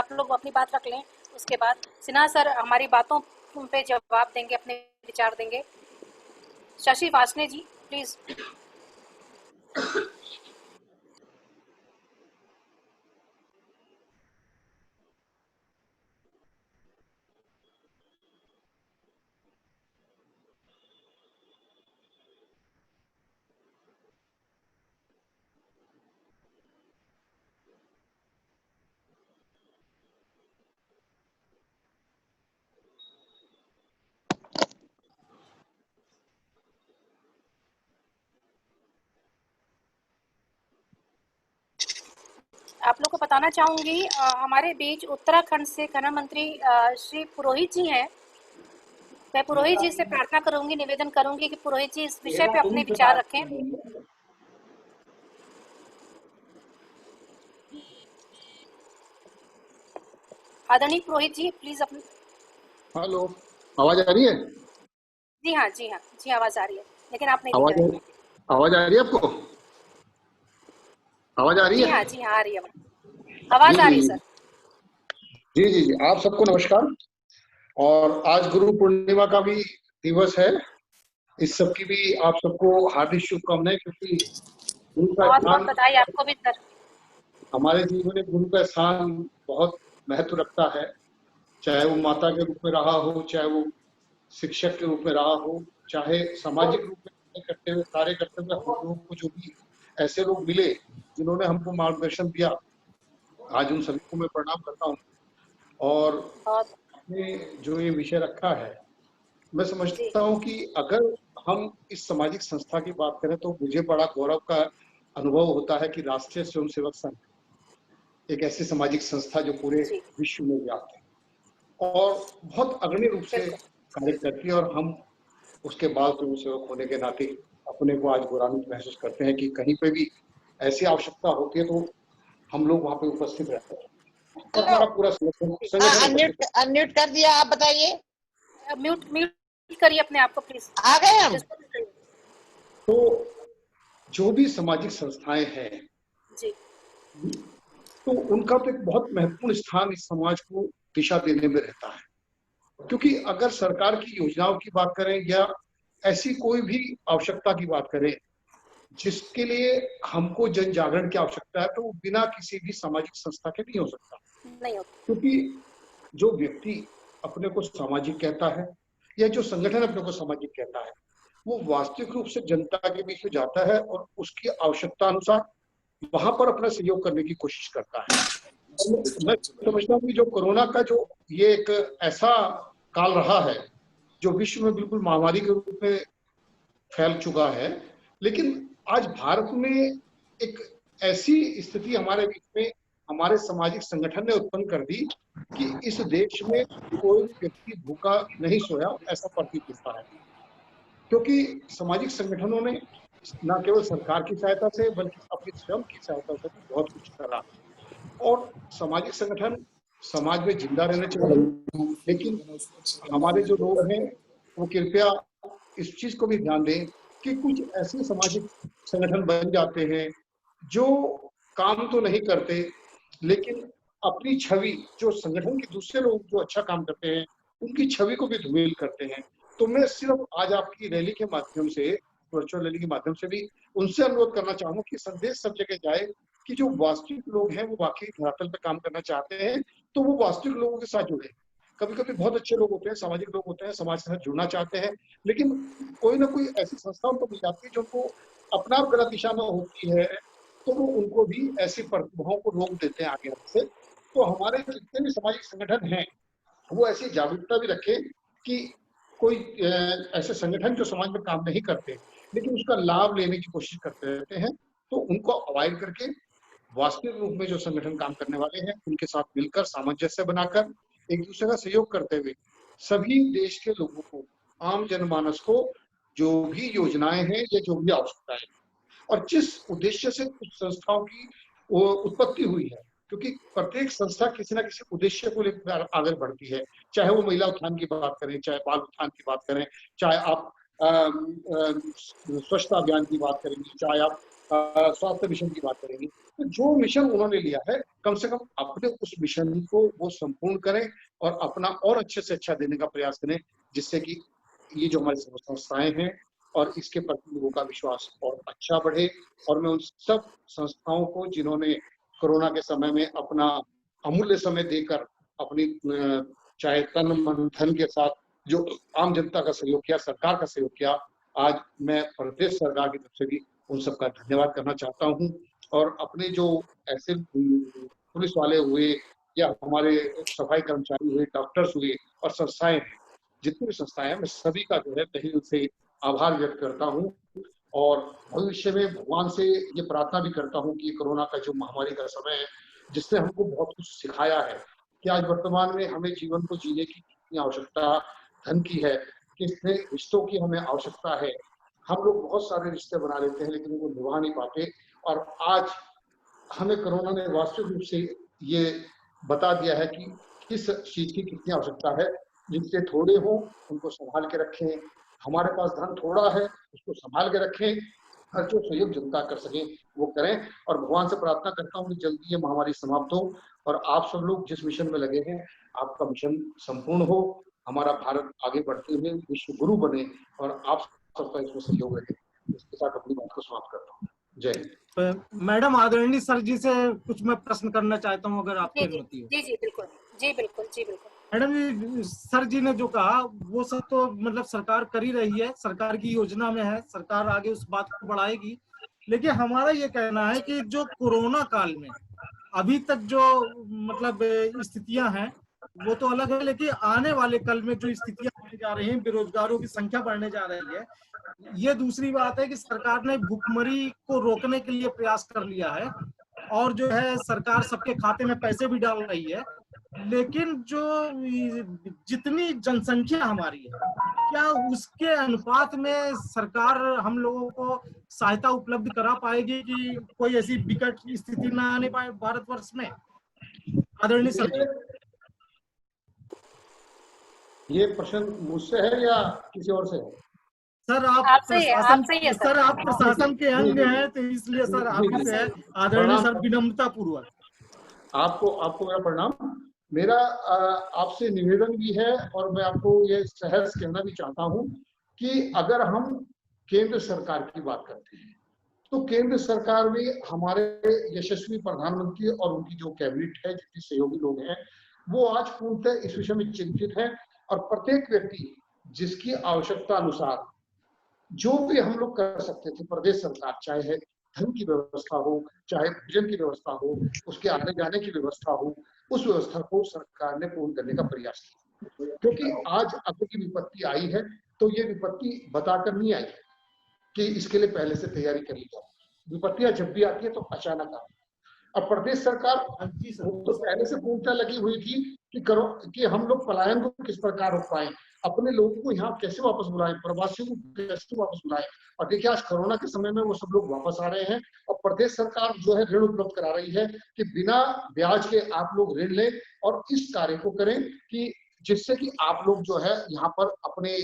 आप लोग अपनी बात रख लें, उसके बाद सिन्हा सर हमारी बातों पे जवाब देंगे, अपने विचार देंगे। शशि वासने जी प्लीज। आप लोग को बताना चाहूंगी हमारे बीच उत्तराखंड से खनन मंत्री श्री पुरोहित जी हैं। मैं पुरोहित जी से प्रार्थना करूंगी, निवेदन करूंगी कि पुरोहित जी इस विषय पे अपने विचार रखें। आदरणीय पुरोहित जी प्लीज अपने। हेलो, आवाज आ रही है? जी हाँ जी हाँ जी, आवाज आ रही है, लेकिन आप नहीं आवाज दिख रहे। आवाज आ रही है आपको? आवाज आ रही जी है? हाँ जी हाँ, आ रही है, आवाज आ रही है सर। जी जी जी, आप सबको नमस्कार। और आज गुरु पूर्णिमा का भी दिवस है। इस सब की भी आप सबको हार्दिक शुभकामनाएं, क्योंकि गुरु का बहुत बहुत स्थान बधाई आपको भी सर। हमारे जीवन में, गुरु का स्थान बहुत महत्व रखता है। चाहे वो माता के रूप में रहा हो, चाहे वो शिक्षक के रूप में रहा हो, चाहे सामाजिक रूप में कार्य करते हुए हम लोगों को जो भी ऐसे लोग मिले जिन्होंने हमको मार्गदर्शन दिया, आज उन सभी को मैं प्रणाम करता हूँ। और बहुत आपने जो ये विषय रखा है, मैं जी समझता हूँ कि अगर हम इस सामाजिक संस्था की बात करें तो मुझे बड़ा गौरव का अनुभव होता है कि राष्ट्रीय स्वयंसेवक संघ एक ऐसी सामाजिक संस्था जो पूरे जी विश्व में व्याप्त है और बहुत अग्रणी रूप से बिल्कुल। कार्य करती है। और हम उसके बाल स्वयंसेवक होने के नाते अपने को आज गौरवान्वित महसूस करते हैं कि कहीं पे भी ऐसी आवश्यकता होती है तो हम लोग वहाँ पे उपस्थित रहते हैं। तो हमारा पूरा संगठन अनम्यूट अनम्यूट कर दिया, आप बताइए। म्यूट म्यूट करिए अपने आप को प्लीज। आ गए हम। तो जो भी सामाजिक संस्थाएं हैं जी तो उनका तो एक बहुत महत्वपूर्ण स्थान इस समाज को दिशा देने में रहता है। क्योंकि अगर सरकार की योजनाओं की बात करें या ऐसी कोई भी आवश्यकता की बात करें जिसके लिए हमको जन जागरण की आवश्यकता है, तो वो बिना किसी भी सामाजिक संस्था के नहीं हो सकता। नहीं होता। क्योंकि जो व्यक्ति अपने को सामाजिक कहता है या जो संगठन अपने को सामाजिक कहता है, वो वास्तविक रूप से जनता के बीच में जाता है और उसकी आवश्यकता अनुसार वहां पर अपना सहयोग करने की कोशिश करता है। मैं समझता हूँ कि जो कोरोना का जो ये एक ऐसा काल रहा है जो विश्व में बिल्कुल महामारी के रूप में फैल चुका है, लेकिन आज भारत में एक ऐसी स्थिति हमारे बीच में हमारे सामाजिक संगठन ने उत्पन्न कर दी कि इस देश में कोई व्यक्ति भूखा नहीं सोया, ऐसा प्रतीत होता है। क्योंकि सामाजिक संगठनों ने न केवल सरकार की सहायता से बल्कि अपनी स्वयं की सहायता से भी बहुत कुछ करा। और सामाजिक संगठन समाज में जिंदा रहने चाहिए, लेकिन हमारे जो लोग हैं वो कृपया इस चीज को भी ध्यान दें कि कुछ ऐसे सामाजिक संगठन बन जाते हैं जो काम तो नहीं करते, लेकिन अपनी छवि, जो संगठन के दूसरे लोग जो अच्छा काम करते हैं उनकी छवि को भी धूमिल करते हैं। तो मैं सिर्फ आज आपकी रैली के माध्यम से, वर्चुअल रैली के माध्यम से भी उनसे अनुरोध करना चाहूंगा कि संदेश सब जगह जाए कि जो वास्तविक लोग हैं वो वाकई धरातल पे काम करना चाहते हैं, तो वो वास्तविक लोगों के साथ जुड़े। कभी कभी बहुत अच्छे लोग होते हैं, सामाजिक लोग होते हैं, समाज के साथ जुड़ना चाहते हैं, लेकिन कोई ना कोई ऐसी संस्था उनको मिल जाती है जो उनको अपना गलत दिशा में होती है, तो वो उनको भी ऐसी प्रतिभाओं को रोक देते हैं आगे आने से। तो हमारे जितने भी सामाजिक संगठन हैं वो ऐसी जागरूकता भी रखें कि कोई ऐसे संगठन जो समाज में काम नहीं करते लेकिन उसका लाभ लेने की कोशिश करते रहते हैं, तो उनको अवॉइड करके वास्तविक रूप में जो संगठन काम करने वाले हैं उनके साथ मिलकर सामंजस्य बनाकर एक दूसरे का सहयोग करते हुए सभी देश के लोगों को, आम जनमानस को जो भी योजनाएं हैं या जो भी आवश्यकता है और जिस उद्देश्य से कुछ संस्थाओं की वो उत्पत्ति हुई है, क्योंकि प्रत्येक संस्था किसी ना किसी उद्देश्य को लेकर आगे बढ़ती है। चाहे वो महिला उत्थान की बात करें, चाहे बाल उत्थान की बात करें, चाहे आप स्वच्छता अभियान की बात करेंगे, चाहे आप स्वास्थ्य मिशन की बात करेंगे, तो जो मिशन उन्होंने लिया है, कम से कम अपने उस मिशन को वो संपूर्ण करें और अपना और अच्छे से अच्छा देने का प्रयास करें, जिससे कि ये जो हमारी संस्थाएं हैं और इसके प्रति लोगों का विश्वास और अच्छा बढ़े। और मैं उन सब संस्थाओं को जिन्होंने कोरोना के समय में अपना अमूल्य समय देकर अपनी चाहे तन मन धन के साथ जो आम जनता का सहयोग किया, सरकार का सहयोग किया, आज मैं प्रदेश सरकार की तरफ से भी उन सबका धन्यवाद करना चाहता हूं। और अपने जो ऐसे पुलिस वाले हुए या हमारे सफाई कर्मचारी हुए, डॉक्टर्स हुए और संस्थाएं हैं, जितनी भी संस्थाएं हैं, मैं सभी का जो है तहे दिल से आभार व्यक्त करता हूं। और भविष्य में भगवान से ये प्रार्थना भी करता हूं कि कोरोना का जो महामारी का समय है, जिसने हमको बहुत कुछ सिखाया है कि आज वर्तमान में हमें जीवन को जीने की कितनी आवश्यकता धन की है, कितने रिश्तों की हमें आवश्यकता है। हम लोग बहुत सारे रिश्ते बना लेते हैं लेकिन वो निभा नहीं पाते। और आज हमें कोरोना ने वास्तविक रूप से ये बता दिया है कि किस चीज की कितनी आवश्यकता है। जिनसे थोड़े हो उनको संभाल के रखें, हमारे पास धन थोड़ा है उसको संभाल के रखें, हर जो सहयोग जनता कर सके वो करें। और भगवान से प्रार्थना करता हूँ कि जल्दी ये महामारी समाप्त हो और आप सब लोग जिस मिशन में लगे हैं आपका मिशन संपूर्ण हो, हमारा भारत आगे बढ़ते हुए विश्व गुरु बने और आप सबका इसमें सहयोग रहे। इसके साथ अपनी बात को समाप्त करता हूँ। जय हिंद। मैडम, आदरणीय सर जी से कुछ मैं प्रश्न करना चाहता हूँ, अगर आपकी अनुमति हो। जी बिल्कुल, जी बिल्कुल, जी बिल्कुल। मैडम जी, सर जी ने जो कहा वो सब तो मतलब सरकार कर ही रही है, सरकार की योजना में है, सरकार आगे उस बात को बढ़ाएगी। लेकिन हमारा ये कहना है कि जो कोरोना काल में अभी तक जो मतलब स्थितियां हैं वो तो अलग है, लेकिन आने वाले कल में जो स्थितियां होने जा रही हैं, बेरोजगारों की संख्या बढ़ने जा रही है, ये दूसरी बात है कि सरकार ने भुखमरी को रोकने के लिए प्रयास कर लिया है और जो है सरकार सबके खाते में पैसे भी डाल रही है। लेकिन जो जितनी जनसंख्या हमारी है, क्या उसके अनुपात में सरकार हम लोगों को सहायता उपलब्ध करा पाएगी कि कोई ऐसी विकट स्थिति ना आने पाए भारतवर्ष में? आदरणीय सर जी, ये प्रश्न मुझसे है या किसी और से है? सर आप प्रशासन के अंग हैं, तो इसलिए सर आपसे है आदरणीय सर, विनम्रता पूर्वक आपको मेरा प्रणाम। मेरा आपसे निवेदन भी है और मैं आपको ये सहर्ष कहना भी चाहता हूं कि अगर हम केंद्र सरकार की बात करते हैं तो केंद्र सरकार में हमारे यशस्वी प्रधानमंत्री और उनकी जो कैबिनेट है, जितने सहयोगी लोग हैं, वो आज पूर्णतः इस विषय में चिंतित है। और प्रत्येक व्यक्ति जिसकी आवश्यकता अनुसार जो भी हम लोग कर सकते थे, प्रदेश सरकार चाहे धन की व्यवस्था हो, चाहे भोजन की व्यवस्था हो, उसके आने जाने की व्यवस्था हो, उस व्यवस्था को सरकार ने पूर्ण करने का प्रयास किया। क्योंकि आज अगर की विपत्ति आई है तो ये विपत्ति बताकर नहीं आई कि इसके लिए पहले से तैयारी कर ली जाए। विपत्तियां जब भी आती है तो अचानक आती है। और प्रदेश सरकार तो पहले से पूर्णतः लगी हुई थी कि हम लोग पलायन को किस प्रकार रोक पाए, अपने लोगों को यहाँ कैसे वापस बुलाएं, प्रवासियों को कैसे वापस बुलाएं। और देखिए आज कोरोना के समय में वो सब लोग वापस आ रहे हैं और प्रदेश सरकार जो है ऋण उपलब्ध करा रही है कि बिना ब्याज के आप लोग ऋण लें और इस कार्य को करें कि जिससे कि आप लोग जो है यहाँ पर अपने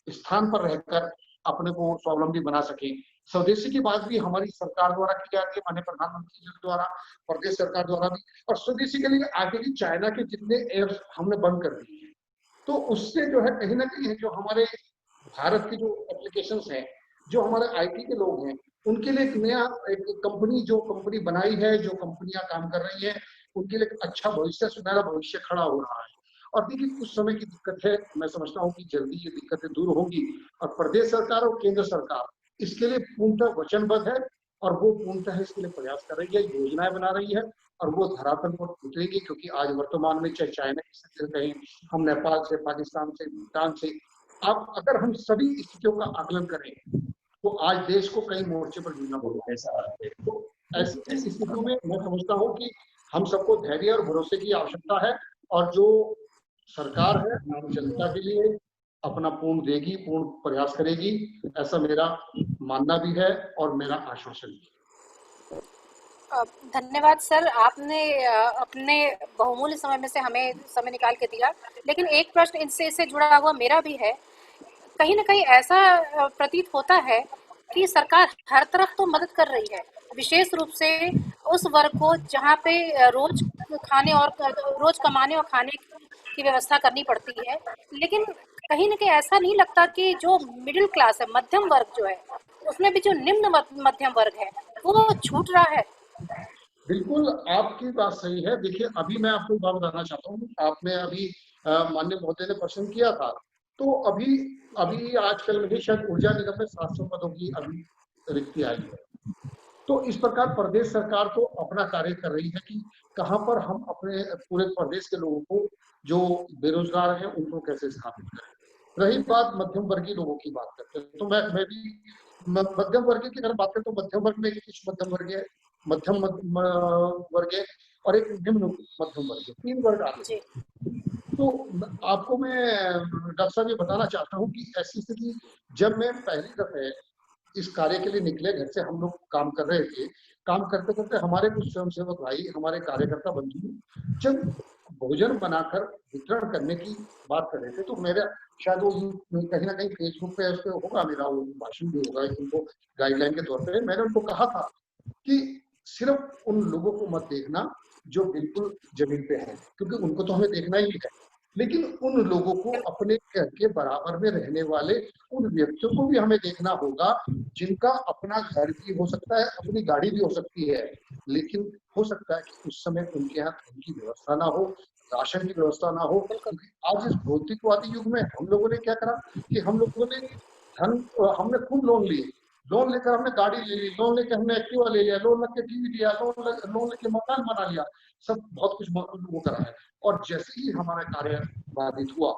स्थान पर रहकर अपने को स्वावलंबी बना सके। स्वदेशी की बात भी हमारी सरकार द्वारा की जाती है, माननीय प्रधानमंत्री जी द्वारा, प्रदेश सरकार द्वारा भी। और स्वदेशी के लिए आगे की चाइना के जितने एप्स हमने बंद कर दिए हैं, तो उससे जो है कहीं ना कहीं जो हमारे भारत की जो एप्लीकेशंस हैं, जो हमारे आईटी के लोग हैं, उनके लिए एक कंपनी बनाई है, जो कंपनियां काम कर रही हैं, उनके लिए अच्छा भविष्य, सुनहरा भविष्य खड़ा हो रहा है। और देखिए कुछ समय की दिक्कत है, मैं समझता हूँ कि जल्दी ये दिक्कतें दूर होंगी। और प्रदेश सरकार और केंद्र सरकार इसके लिए पूर्णतः वचनबद्ध है और वो पूर्णतः इसके लिए प्रयास कर रही है, योजनाएं बना रही है और वो धरातल पर उतरेगी। क्योंकि आज वर्तमान में चाहे चाइना की स्थिति से कहें, हम नेपाल से, पाकिस्तान से, भूटान से, अब अगर हम सभी स्थितियों का आकलन करें तो आज देश को कई मोर्चे पर जुड़ना पड़ेगा। तो ऐसी स्थितियों में मैं समझता हूँ कि हम सबको धैर्य और भरोसे की आवश्यकता है और जो सरकार है आम जनता के लिए अपना पूर्ण देगी, पूर्ण प्रयास करेगी, ऐसा मेरा मानना भी है और मेरा आश्वासन भी। धन्यवाद सर, आपने अपने बहुमूल्य समय में से हमें समय निकाल के दिया। लेकिन एक प्रश्न इससे जुड़ा हुआ मेरा भी है। कहीं ना कहीं ऐसा प्रतीत होता है कि सरकार हर तरफ तो मदद कर रही है, विशेष रूप से उस वर्ग को जहाँ पे रोज खाने और रोज कमाने और खाने की व्यवस्था करनी पड़ती है, लेकिन कहीं ना कहीं ऐसा नहीं लगता कि जो मिडिल क्लास है, मध्यम वर्ग जो है, उसमें भी जो निम्न मध्यम वर्ग है वो छूट रहा है। बिल्कुल आपकी बात सही है। देखिए, अभी मैं आपको एक बात बताना चाहता हूँ। आपने अभी माननीय महोदय ने प्रश्न किया था, तो अभी अभी आजकल में शायद ऊर्जा निगम में 700 पदों की अभी रिक्ति आई है। तो इस प्रकार प्रदेश सरकार तो अपना कार्य कर रही है कि कहाँ पर हम अपने पूरे प्रदेश के लोगों को, जो बेरोजगार हैं, उनको कैसे स्थापित करें। रही बात मध्यम वर्गीय लोगों की बात करते हैं, तो मैं भी मध्यम वर्गीय की अगर बात करें तो मध्यम वर्ग में कुछ मध्यम वर्गीय, मध्यम वर्गीय और एक निम्न मध्यम वर्गीय, 3 वर्ग आते हैं। तो आपको मैं डॉक्टर साहब ये बताना चाहता हूँ कि ऐसी स्थिति, जब मैं पहली दफे इस कार्य के लिए निकले, घर से हम लोग काम कर रहे थे, काम करते करते हमारे कुछ स्वयंसेवक भाई, हमारे कार्यकर्ता बंधु जब भोजन बनाकर वितरण करने की बात कर रहे थे, तो मेरा शायद वो कहीं ना कहीं फेसबुक पे उस पे होगा, मेरा वो भाषण भी होगा उनको गाइडलाइन के तौर पे। मैंने उनको कहा था कि सिर्फ उन लोगों को मत देखना जो बिल्कुल जमीन पे हैं, क्योंकि उनको तो हमें देखना ही है, लेकिन उन लोगों को, अपने घर के बराबर में रहने वाले उन व्यक्तियों को भी हमें देखना होगा, जिनका अपना घर भी हो सकता है, अपनी गाड़ी भी हो सकती है, लेकिन हो सकता है कि उस समय उनके यहाँ धन की व्यवस्था ना हो, राशन की व्यवस्था ना हो। क्योंकि आज इस भौतिकवादी युग में हम लोगों ने क्या करा कि हम लोगों ने धन, हमने खूब लोन लिए, लोन लेकर हमने गाड़ी ले ली, लोन लेकर हमने एक्टिवा ले लिया, लोन लेकर टीवी लिया, लोन लेकर मकान बना लिया, सब बहुत कुछ लोगों करा है। और जैसे ही हमारा कार्य बाधित हुआ,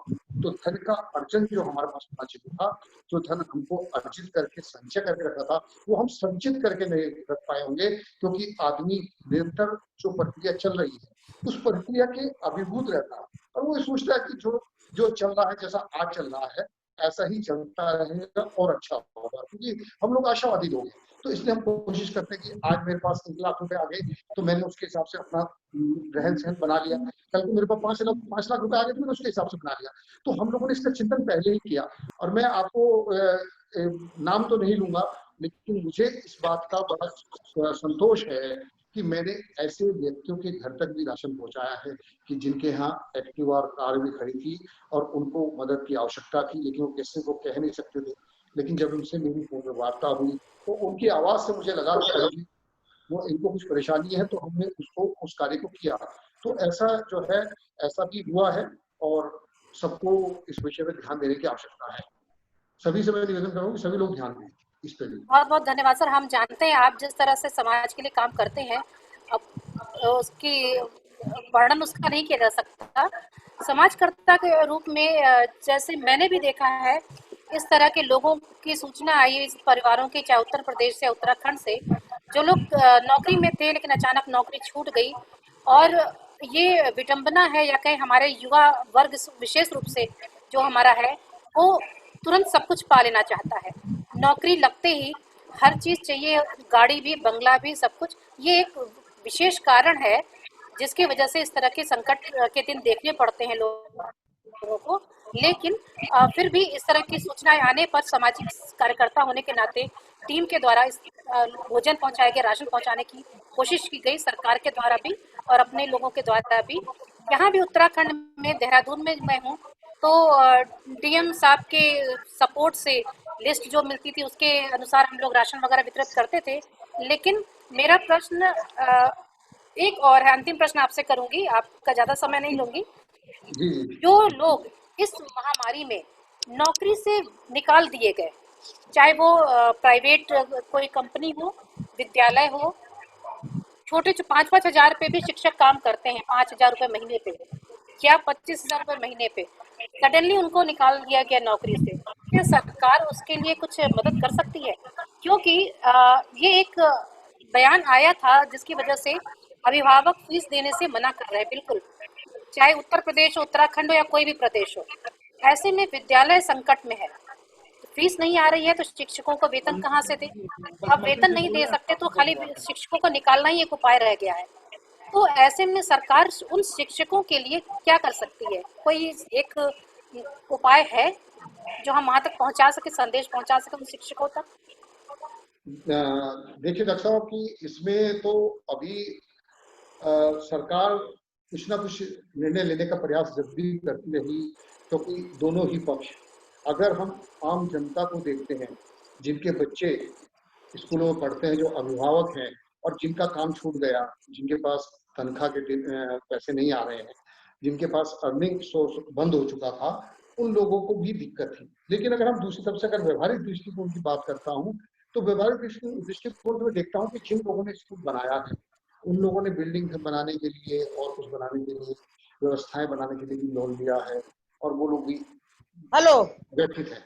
तो धन का अर्जन जो हमारे पास होना चाहिए था, जो धन हमको अर्जित करके संचय करके रखा था, वो हम संचित करके नहीं रख पाए होंगे, क्योंकि आदमी निरंतर जो प्रक्रिया चल रही है उस प्रक्रिया के अभिभूत रहता है, और वो सोचता है कि जो जो चल रहा है, जैसा आज चल रहा है ऐसा ही चलता रहेगा और अच्छा होगा, क्योंकि हम लोग आशावादी लोग हैं। तो इसलिए हम कोशिश करते हैं कि आज मेरे पास 1 लाख रुपए आ गए, तो मैंने उसके हिसाब से अपना रहन सहन बना लिया। कल को मेरे पास 5 लाख रुपए आ गए, तो मैंने उसके हिसाब से बना लिया। तो हम लोगों ने इसका चिंतन पहले ही किया। और मैं आपको नाम तो नहीं लूंगा, लेकिन मुझे इस बात का बड़ा संतोष है कि मैंने ऐसे व्यक्तियों के घर तक भी राशन पहुंचाया है कि जिनके यहाँ एक्टिवा और कार भी खड़ी थी और उनको मदद की आवश्यकता थी, लेकिन वो किसी को कह नहीं सकते थे। लेकिन जब उनसे मेरी वार्ता हुई, तो उनकी आवाज से मुझे लगा कि वो इनको कुछ परेशानी है, तो हमने उसको, उस कार्य को किया। तो ऐसा जो है, ऐसा भी हुआ है, और सबको इस विषय में ध्यान देने की आवश्यकता है। सभी से मैं निवेदन करूंगा कि सभी लोग ध्यान दें इस पर। बहुत बहुत धन्यवाद सर। हम जानते हैं आप जिस तरह से समाज के लिए काम करते हैं, अब उसकी वर्णन उसका नहीं किया जा सकता। समाजकर्ता के रूप में जैसे मैंने भी देखा है, इस तरह के लोगों की सूचना आई इस परिवारों की, चाहे उत्तर प्रदेश से, उत्तराखंड से, जो लोग नौकरी में थे लेकिन अचानक नौकरी छूट गई। और ये विडंबना है, या कहीं हमारे युवा वर्ग विशेष रूप से जो हमारा है, वो तुरंत सब कुछ पा लेना चाहता है। नौकरी लगते ही हर चीज चाहिए, गाड़ी भी, बंगला भी, सब कुछ। ये एक विशेष कारण है जिसकी वजह से इस तरह के संकट के दिन देखने पड़ते हैं लोगों को। लेकिन फिर भी इस तरह की सूचनाएं आने पर सामाजिक कार्यकर्ता होने के नाते टीम के द्वारा इस भोजन पहुंचाया गया, राशन पहुंचाने की कोशिश की गई, सरकार के द्वारा भी और अपने लोगों के द्वारा भी। यहाँ भी उत्तराखंड में, देहरादून में मैं हूँ, तो डीएम साहब के सपोर्ट से लिस्ट जो मिलती थी उसके अनुसार हम लोग राशन वगैरह वितरित करते थे। लेकिन मेरा प्रश्न एक और है, अंतिम प्रश्न आपसे करूंगी, आपका ज्यादा समय नहीं लूंगी। जो लोग इस महामारी में नौकरी से निकाल दिए गए, चाहे वो प्राइवेट कोई कंपनी हो, विद्यालय हो, छोटे 5-5 हजार पे भी शिक्षक काम करते हैं, 5,000 रुपए महीने पे या 25,000 रुपए महीने पे, सडनली उनको निकाल दिया गया नौकरी से। क्या सरकार उसके लिए कुछ मदद कर सकती है? क्योंकि ये एक बयान आया था जिसकी वजह से अभिभावक फीस देने से मना कर रहे हैं, बिल्कुल, चाहे उत्तर प्रदेश हो, उत्तराखंड हो या कोई भी प्रदेश हो। ऐसे में विद्यालय संकट में है, फीस नहीं आ रही है तो शिक्षकों को वेतन कहाँ से दे? अब वेतन नहीं दे सकते तो खाली शिक्षकों को निकालना ही एक उपाय रह गया है। तो ऐसे में सरकार उन शिक्षकों के लिए क्या कर सकती है? कोई एक उपाय है जो हम वहां तक पहुंचा सके, संदेश पहुंचा सके उन शिक्षकों तक? देखिए डॉक्टर साहब कि इसमें तो अभी सरकार कुछ ना कुछ निर्णय लेने का प्रयास जब भी करती रही, क्योंकि दोनों ही पक्ष, अगर हम आम जनता को देखते हैं जिनके बच्चे स्कूलों में पढ़ते हैं, जो अभिभावक हैं और जिनका काम छूट गया, जिनके पास तनख्वाह के पैसे नहीं आ रहे हैं, जिनके पास अर्निंग सोर्स बंद हो चुका था, उन लोगों को भी दिक्कत थी। लेकिन अगर हम दूसरी तरफ से अगर व्यवहारिक दृष्टिकोण की बात करता हूँ, तो व्यवहारिक दृष्टिकोण में देखता हूँ कि जिन लोगों ने स्कूल बनाया है, उन लोगों ने बिल्डिंग बनाने के लिए और कुछ बनाने के लिए, व्यवस्थाएं बनाने के लिए भी लोन लिया है, और वो लोग भी हेलो व्यथित है।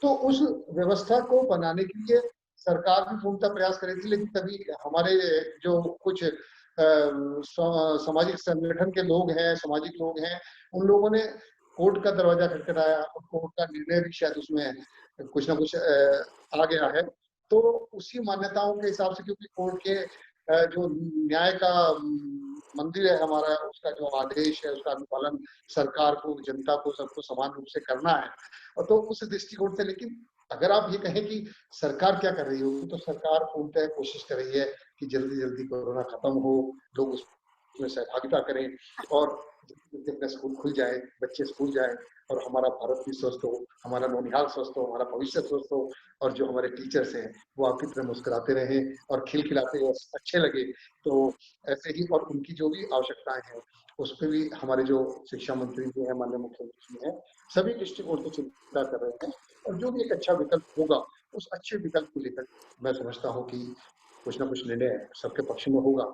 तो उस व्यवस्था को बनाने के लिए सरकार भी पूर्णतः प्रयास कर रही थी, लेकिन तभी हमारे जो कुछ सामाजिक संगठन के लोग हैं, सामाजिक लोग हैं, उन लोगों ने कोर्ट का दरवाजा खटखटाया और कोर्ट का निर्णय भी शायद उसमें कुछ ना कुछ आ गया है। तो उसी मान्यताओं के हिसाब से, क्योंकि कोर्ट के जो न्याय का मंदिर है हमारा, उसका जो आदेश है उसका अनुपालन सरकार को, जनता को, सबको समान रूप से करना है। और तो उस दृष्टिकोण से, लेकिन अगर आप ये कहें कि सरकार क्या कर रही होगी, तो सरकार पूर्णतः कोशिश कर रही है कि जल्दी जल्दी कोरोना खत्म हो, लोग उसमें सहभागिता करें और अपने स्कूल खुल जाए, बच्चे स्कूल जाए और हमारा भारत भी स्वस्थ हो, हमारा नौनिहाल स्वस्थ हो, हमारा भविष्य स्वस्थ हो, और जो हमारे टीचर्स हैं वो आपकी तरह मुस्कुराते रहें और खिलखिलाते और अच्छे लगे। तो ऐसे ही, और उनकी जो भी आवश्यकताएं हैं उस पर भी हमारे जो शिक्षा मंत्री जी हैं, माननीय मुख्यमंत्री जी हैं, सभी दृष्टिकोण से चिंता कर रहे हैं, और जो भी एक अच्छा विकल्प होगा उस अच्छे विकल्प को लेकर मैं समझता हूँ कि कुछ ना कुछ निर्णय सबके पक्ष में होगा।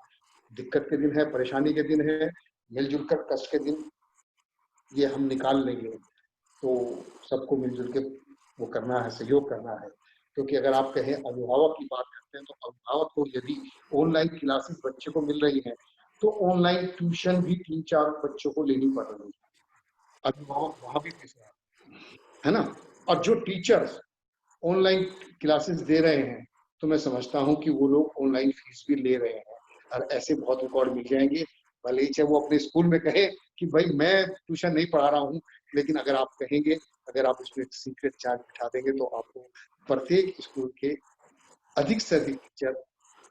दिक्कत के दिन है, परेशानी के दिन है, मिलजुल कर कष्ट के दिन ये हम निकाल लेंगे। तो सबको मिलजुल के वो करना है, सहयोग करना है। क्योंकि अगर आप कहें अभिभावक की बात करते हैं, तो अभिभावक को यदि ऑनलाइन क्लासेस बच्चे को मिल रही हैं, तो ऑनलाइन ट्यूशन भी 3-4 बच्चों को लेनी पड़ रही है। अभिभावक वहां भी पैसे है ना, और जो टीचर्स ऑनलाइन क्लासेस दे रहे हैं, तो मैं समझता हूं कि वो लोग ऑनलाइन फीस भी ले रहे हैं, और ऐसे बहुत रिकॉर्ड मिल जाएंगे। भले ही चाहे वो अपने स्कूल में कहे कि भाई मैं ट्यूशन नहीं पढ़ा रहा हूँ, लेकिन अगर आप कहेंगे, अगर आप उसमें सीक्रेट चार्ज बिठा देंगे, तो आपको प्रत्येक स्कूल के अधिक से अधिक टीचर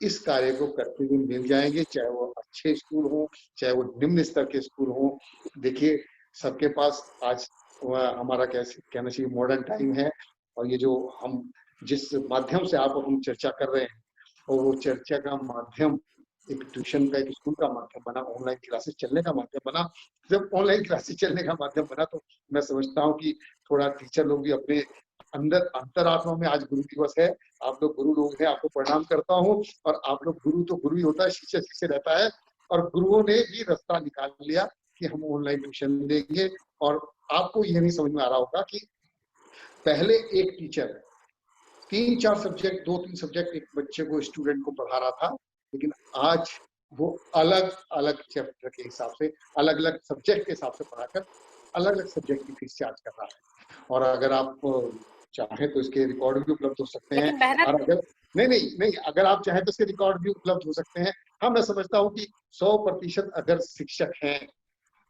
इस कार्य को करते हुए मिल जाएंगे, चाहे वो अच्छे स्कूल हो, चाहे वो निम्न स्तर के स्कूल हो। देखिए सबके पास आज हमारा कहना चाहिए मॉडर्न टाइम है, और ये जो हम जिस माध्यम से आप हम चर्चा कर रहे हैं, और वो चर्चा का माध्यम एक ट्यूशन का, एक स्कूल का माध्यम बना, ऑनलाइन क्लासेस चलने का माध्यम बना। जब ऑनलाइन क्लासेस चलने का माध्यम बना, तो मैं समझता हूँ कि थोड़ा टीचर लोग भी अपने अंदर अंतरात्मा में, आज गुरु दिवस है, आप लोग गुरु लोग हैं, आपको प्रणाम करता हूँ। और आप लोग, गुरु तो गुरु ही होता है, शिष्य शिष्य रहता है, और गुरुओं ने भी रास्ता निकाल लिया कि हम ऑनलाइन ट्यूशन देंगे। और आपको ये नहीं समझ में आ रहा होगा कि पहले एक टीचर 3-4 सब्जेक्ट, 2-3 सब्जेक्ट एक बच्चे को, स्टूडेंट को पढ़ा रहा था, लेकिन आज वो अलग अलग चैप्टर के हिसाब से, अलग अलग सब्जेक्ट के हिसाब से पढ़ाकर अलग अलग सब्जेक्ट की फीस चार्ज कर रहा है। और अगर आप चाहें तो इसके रिकॉर्ड भी उपलब्ध हो सकते हैं, और अगर नहीं, अगर आप चाहें तो इसके रिकॉर्ड भी उपलब्ध हो सकते हैं। हाँ, मैं समझता हूँ कि 100% अगर शिक्षक हैं,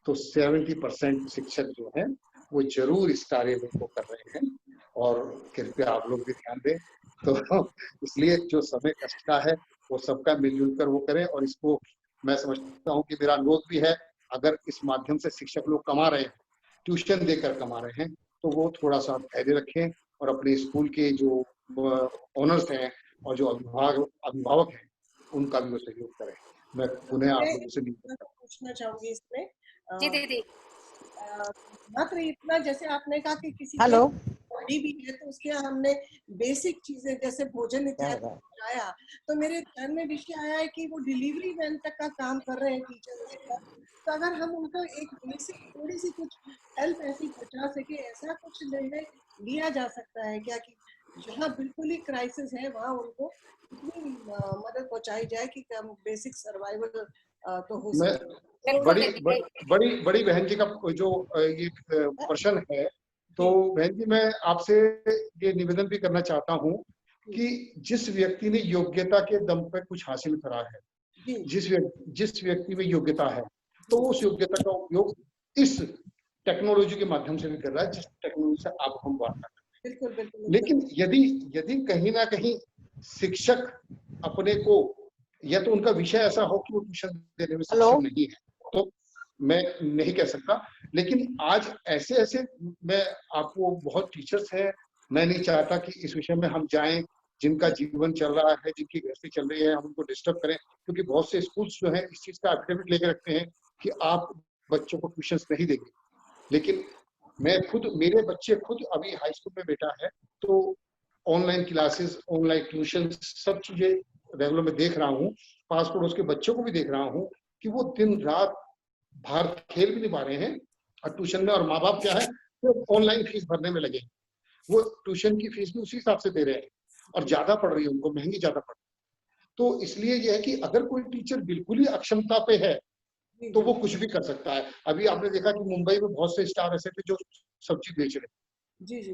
तो 70% शिक्षक जो हैं वो जरूर इस कार्य को कर रहे हैं, और कृपया आप लोग भी ध्यान दें। तो इसलिए जो समय कष्ट का है, वो सबका मिलजुल कर वो करें। और इसको मैं समझता हूँ कि मेरा अनुरोध भी है, अगर इस माध्यम से शिक्षक लोग कमा रहे हैं, ट्यूशन देकर कमा रहे हैं, तो वो थोड़ा सा धैर्य रखें, और अपने स्कूल के जो ओनर्स हैं और जो अभिभावक हैं, उनका भी वो सहयोग करें। मैं पुनः आप लोगों से पूछना चाहूंगी इसमें। जी दीदी। मात्र इतना, जैसे आपने कहा कि किसी हेलो बॉडी भी है, तो उसके हमने बेसिक चीजें जैसे भोजन इत्यादि आया, तो मेरे ध्यान में विषय आया है कि वो डिलीवरी वैन तक का काम कर रहे हैं टीचर। तो अगर हम उनको एक बेसिक थोड़ी सी कुछ हेल्प ऐसी पहुंचा सके, ऐसा कुछ निर्णय लिया जा सकता है क्या, कि जहाँ बिल्कुल ही क्राइसिस है वहाँ उनको इतनी मदद पहुंचाई जाए कि बेसिक सर्वाइवल तो हो सके। बड़ी बहन जी का जो ये प्रश्न है, तो बहन जी मैं आपसे ये निवेदन भी करना चाहता हूँ कि जिस व्यक्ति ने योग्यता के दम पर कुछ हासिल करा है, जिस व्यक्ति में योग्यता है, तो उस योग्यता का उपयोग इस टेक्नोलॉजी के माध्यम से भी कर रहा है, जिस टेक्नोलॉजी से आप हम बात कर रहे हैं। लेकिन यदि कहीं ना कहीं शिक्षक अपने को, या तो उनका विषय ऐसा हो कि वो ट्यूशन देने में हेलो? सक्षम नहीं है, तो मैं नहीं कह सकता। लेकिन आज ऐसे ऐसे, मैं आपको, बहुत टीचर्स हैं, मैं नहीं चाहता कि इस विषय में हम जाएं, जिनका जीवन चल रहा है, जिनकी गृहस्थी चल रही है, हम उनको डिस्टर्ब करें, क्योंकि बहुत से स्कूल्स जो हैं इस चीज का एफिडेविट लेके रखते हैं कि आप बच्चों को ट्यूशन नहीं देंगे। लेकिन मैं खुद, मेरे बच्चे खुद अभी हाई स्कूल में बेटा है, तो ऑनलाइन क्लासेस, ऑनलाइन ट्यूशन, सब चीजें रेगुलर में देख रहा हूँ। पास पड़ोस के बच्चों को भी देख रहा हूँ कि वो दिन रात बाहर खेल भी नहीं पा रहे हैं और ट्यूशन में, और माँ बाप क्या है, वो ऑनलाइन फीस भरने में लगे। वो ट्यूशन की फीस भी उसी हिसाब से दे रहे हैं और ज्यादा पड़ रही है, उनको महंगी ज्यादा पड़ रही है। तो इसलिए यह है कि अगर कोई टीचर बिल्कुल ही अक्षमता पे है तो वो कुछ भी कर सकता है। अभी आपने देखा कि मुंबई में बहुत से स्टार ऐसे थे जो सब्जी बेच रहे, जी जी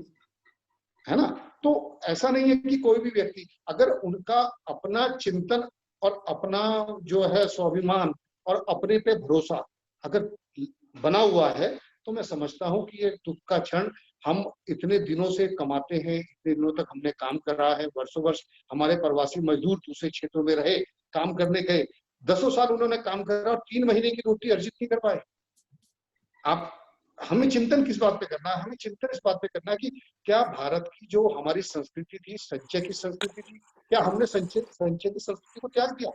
है ना। तो ऐसा नहीं है कि कोई भी व्यक्ति, अगर उनका अपना चिंतन और अपना जो है स्वाभिमान और अपने पे भरोसा अगर बना हुआ है, तो मैं समझता हूँ कि ये दुख का क्षण, हम इतने दिनों से कमाते हैं, इतने दिनों तक हमने काम कर रहा है, वर्षों वर्ष हमारे प्रवासी मजदूर दूसरे क्षेत्रों में रहे, काम करने गए, 10 साल उन्होंने काम करा और 3 महीने की रोटी अर्जित नहीं कर पाए। आप, हमें चिंतन किस बात पे करना है? हमें चिंतन इस बात पे करना है कि क्या भारत की जो हमारी संस्कृति थी, संचय की संस्कृति थी, क्या हमने संचय की संस्कृति को त्याग दिया?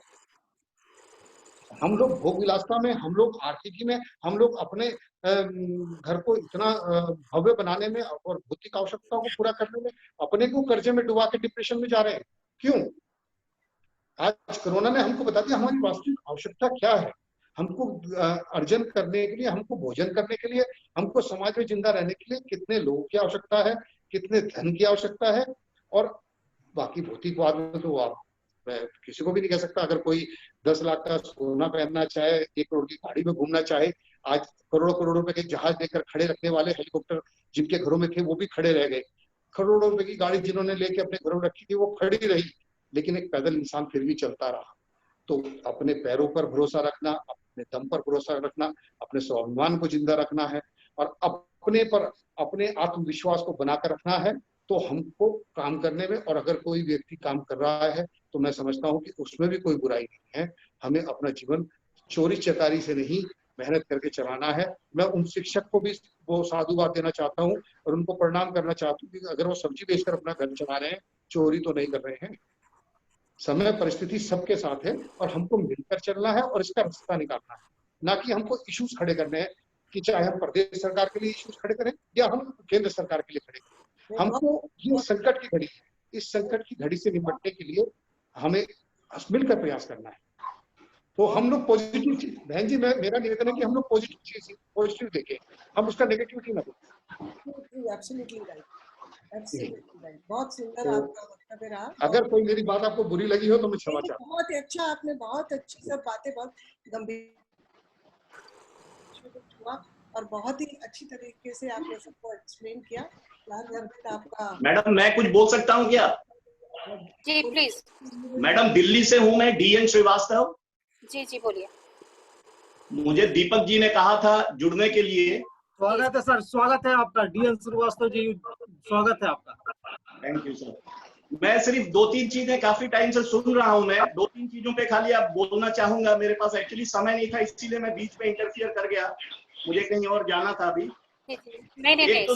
हम लोग भोग विलासता में, हम लोग आर्थिकी में, हम लोग अपने घर को इतना भव्य बनाने में और भौतिक आवश्यकताओं को पूरा करने में अपने को कर्जे में डुबा के डिप्रेशन में जा रहे हैं। क्यों? आज कोरोना ने हमको बता दिया हमारी वास्तविक आवश्यकता क्या है। हमको अर्जन करने के लिए, हमको भोजन करने के लिए, हमको समाज में जिंदा रहने के लिए कितने लोगों की आवश्यकता है, कितने धन की आवश्यकता है। और बाकी भौतिकवाद में तो आप, मैं किसी को भी नहीं कह सकता। अगर कोई 10 लाख का सोना पहनना चाहे, 1 करोड़ की गाड़ी में घूमना चाहे, आज करोड़ों करोड़ों रुपए के जहाज लेकर खड़े रखने वाले हेलीकॉप्टर जिनके घरों में थे वो भी खड़े रह गए। करोड़ों रुपए की गाड़ी जिन्होंने लेके अपने घरों में रखी थी वो खड़ी रही, लेकिन एक पैदल इंसान फिर भी चलता रहा। तो अपने पैरों पर भरोसा रखना, अपने दम पर भरोसा रखना, अपने स्वाभिमान को जिंदा रखना है और अपने पर, अपने आत्मविश्वास को बनाकर रखना है। तो हमको काम करने में, और अगर कोई व्यक्ति काम कर रहा है तो मैं समझता हूँ कि उसमें भी कोई बुराई नहीं है। हमें अपना जीवन चोरी चकारी से नहीं, मेहनत करके चलाना है। मैं उन शिक्षक को भी वो साधुवाद देना चाहता हूँ और उनको प्रणाम करना चाहता हूँ कि अगर वो सब्जी बेचकर अपना घर चला रहे हैं, चोरी तो नहीं कर रहे हैं। समय परिस्थिति सबके साथ है और हमको मिलकर चलना है और इसका रास्ता निकालना है, ना कि हमको इश्यूज खड़े करने हैं कि चाहे हम प्रदेश सरकार के लिए इश्यूज खड़े करें या हम केंद्र सरकार के लिए खड़े करें। हमको ये संकट की घड़ी है, इस संकट की घड़ी से निपटने के लिए हमें मिलकर प्रयास करना है। तो हम लोग पॉजिटिव चीज, बहन जी, मेरा निवेदन है कि हम लोग पॉजिटिव देखें, हम उसका नेगेटिविटी ना देखें। Absolutely right, absolutely right. बहुत सुंदर तो आपका वक्तव्य रहा। अगर कोई मेरी बात आपको बुरी लगी हो तो मैं क्षमा चाहता हूँ। बहुत ही अच्छा, आपने बहुत अच्छी सब बातें बहुत गंभीर हुआ और बहुत ही अच्छी तरीके से आपने सबको एक्सप्लेन किया। आपका मैडम, मैं कुछ बोल सकता हूँ क्या? जी प्लीज। मैडम, दिल्ली से हूँ मैं, डीएन श्रीवास्तव। जी जी बोलिए। मुझे दीपक जी ने कहा था जुड़ने के लिए। स्वागत है सर, स्वागत है आपका डीएन श्रीवास्तव जी, स्वागत है आपका। Thank you sir. मैं सिर्फ 2-3 चीजें काफी टाइम से सुन रहा हूं, मैं 2-3 चीजों पे खाली आप बोलना चाहूंगा। मेरे पास एक्चुअली समय नहीं था, इसीलिए मैं बीच में इंटरफियर कर गया, मुझे कहीं और जाना था अभी। नहीं, एक तो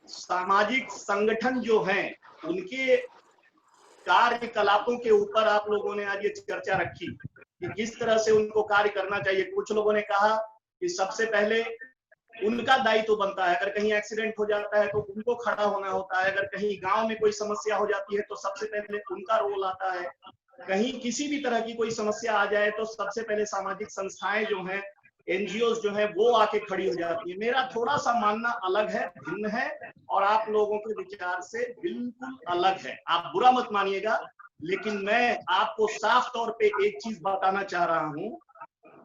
सामाजिक संगठन जो हैं, उनके कार्यकलापों के ऊपर आप लोगों ने आज ये चर्चा रखी कि किस तरह से उनको कार्य करना चाहिए। कुछ लोगों ने कहा कि सबसे पहले उनका दायित्व बनता है, अगर कहीं एक्सीडेंट हो जाता है तो उनको खड़ा होना होता है, अगर कहीं गांव में कोई समस्या हो जाती है तो सबसे पहले उनका रोल आता है, कहीं किसी भी तरह की कोई समस्या आ जाए तो सबसे पहले सामाजिक संस्थाएं जो हैं, एनजीओ जो है, वो आके खड़ी हो जाती है। मेरा थोड़ा सा मानना अलग है, भिन्न है और आप लोगों के विचार से बिल्कुल अलग है। आप बुरा मत मानिएगा, लेकिन मैं आपको साफ तौर पे एक चीज बताना चाह रहा हूं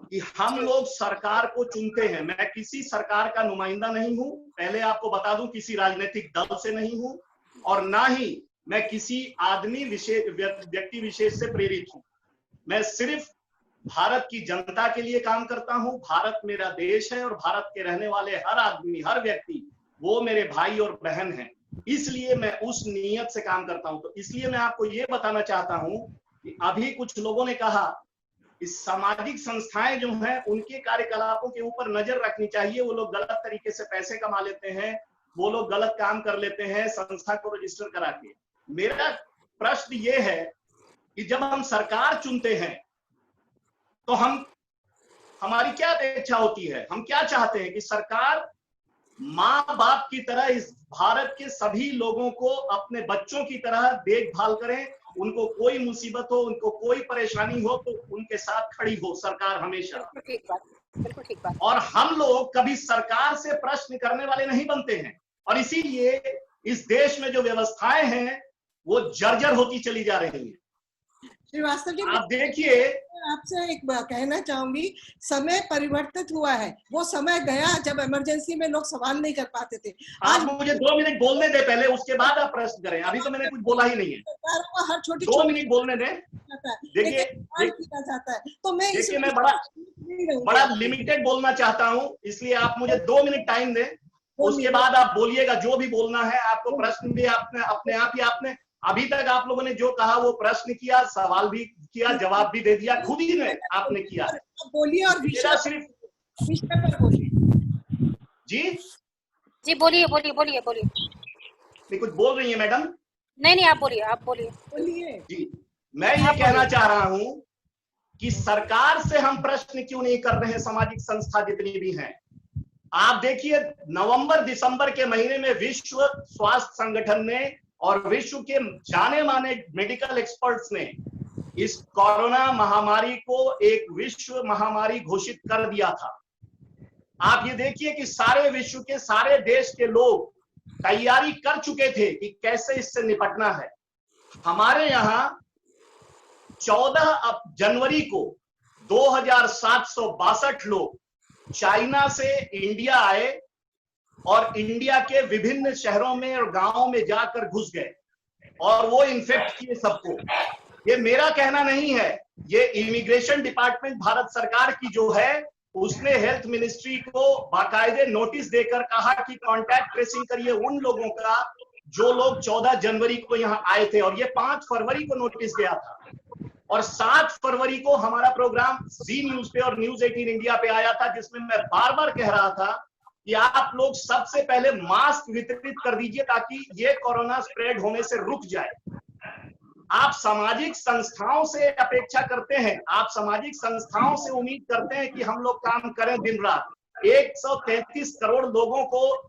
कि हम लोग सरकार को चुनते हैं। मैं किसी सरकार का नुमाइंदा नहीं हूं, पहले आपको बता दूं, किसी राजनीतिक दल से नहीं हूं और ना ही मैं किसी आदमी विशेष, व्यक्ति विशेष से प्रेरित हूं। मैं सिर्फ भारत की जनता के लिए काम करता हूं। भारत मेरा देश है और भारत के रहने वाले हर आदमी, हर व्यक्ति, वो मेरे भाई और बहन हैं। इसलिए मैं उस नीयत से काम करता हूं। तो इसलिए मैं आपको ये बताना चाहता हूं कि अभी कुछ लोगों ने कहा इस सामाजिक संस्थाएं जो हैं उनके कार्यकलापों के ऊपर नजर रखनी चाहिए। वो लोग गलत तरीके से पैसे कमा लेते हैं, वो लोग गलत काम कर लेते हैं संस्था को रजिस्टर करा के। मेरा प्रश्न ये है कि जब हम सरकार चुनते हैं तो हमारी क्या अपेक्षा होती है? हम क्या चाहते हैं कि सरकार माँ बाप की तरह इस भारत के सभी लोगों को अपने बच्चों की तरह देखभाल करें, उनको कोई मुसीबत हो, उनको कोई परेशानी हो तो उनके साथ खड़ी हो सरकार हमेशा। बिल्कुल ठीक बात। और हम लोग कभी सरकार से प्रश्न करने वाले नहीं बनते हैं, और इसीलिए इस देश में जो व्यवस्थाएं हैं वो जर्जर होती चली जा रही हैं। श्रीवास्तव जी, आप देखिए, आपसे एक बात कहना चाहूंगी, समय परिवर्तित हुआ है। वो समय गया जब इमरजेंसी में लोग सवाल नहीं कर पाते थे। आज मुझे 2 मिनट बोलने दे पहले, उसके बाद आप प्रश्न करें। अभी तो मैंने कुछ बोला ही नहीं है। सरकार को हर छोटी 2 मिनट बोलने दें। देखिए किया जाता है, तो मैं देखिए मैं बड़ा लिमिटेड बोलना चाहता हूं, इसलिए आप मुझे 2 मिनट टाइम दें, उसके बाद आप बोलिएगा जो भी बोलना है। आपको प्रश्न भी आपने अपने आप ही आपने अभी तक आप लोगों ने जो कहा वो प्रश्न किया, सवाल भी किया, जवाब भी दे दिया, खुद ही ने आपने किया है। बोलिए और मेरा सिर्फ विषय पर बोलिए। जी बोलिए बोलिए बोलिए बोलिए। नहीं कुछ बोल रही है मैडम? नहीं आप बोलिए, आप बोलिए जी। मैं ये कहना चाह रहा हूं कि सरकार से हम प्रश्न क्यों नहीं कर रहे हैं, सामाजिक संस्था जितनी भी हैं। आप देखिए नवंबर दिसंबर के महीने में विश्व स्वास्थ्य संगठन ने और विश्व के जाने माने मेडिकल एक्सपर्ट्स ने इस कोरोना महामारी को एक विश्व महामारी घोषित कर दिया था। आप ये देखिए कि सारे विश्व के सारे देश के लोग तैयारी कर चुके थे कि कैसे इससे निपटना है। हमारे यहाँ 14 जनवरी को 2762 लोग चाइना से इंडिया आए और इंडिया के विभिन्न शहरों में और गांवों में जाकर घुस गए और वो इन्फेक्ट किए सबको। ये मेरा कहना नहीं है, ये इमिग्रेशन डिपार्टमेंट भारत सरकार की जो है उसने हेल्थ मिनिस्ट्री को बाकायदे नोटिस देकर कहा कि कांटेक्ट ट्रेसिंग करिए उन लोगों का जो लोग 14 जनवरी को यहाँ आए थे, और ये 5 फरवरी को नोटिस गया था। और 7 फरवरी को हमारा प्रोग्राम जी न्यूज पे और न्यूज 18 इंडिया पे आया था, जिसमें मैं बार बार कह रहा था कि आप लोग सबसे पहले मास्क वितरित कर दीजिए ताकि ये कोरोना स्प्रेड होने से रुक जाए। आप सामाजिक संस्थाओं से अपेक्षा करते हैं, आप सामाजिक संस्थाओं से उम्मीद करते हैं कि हम लोग काम करें दिन रात। 133 करोड़ लोगों को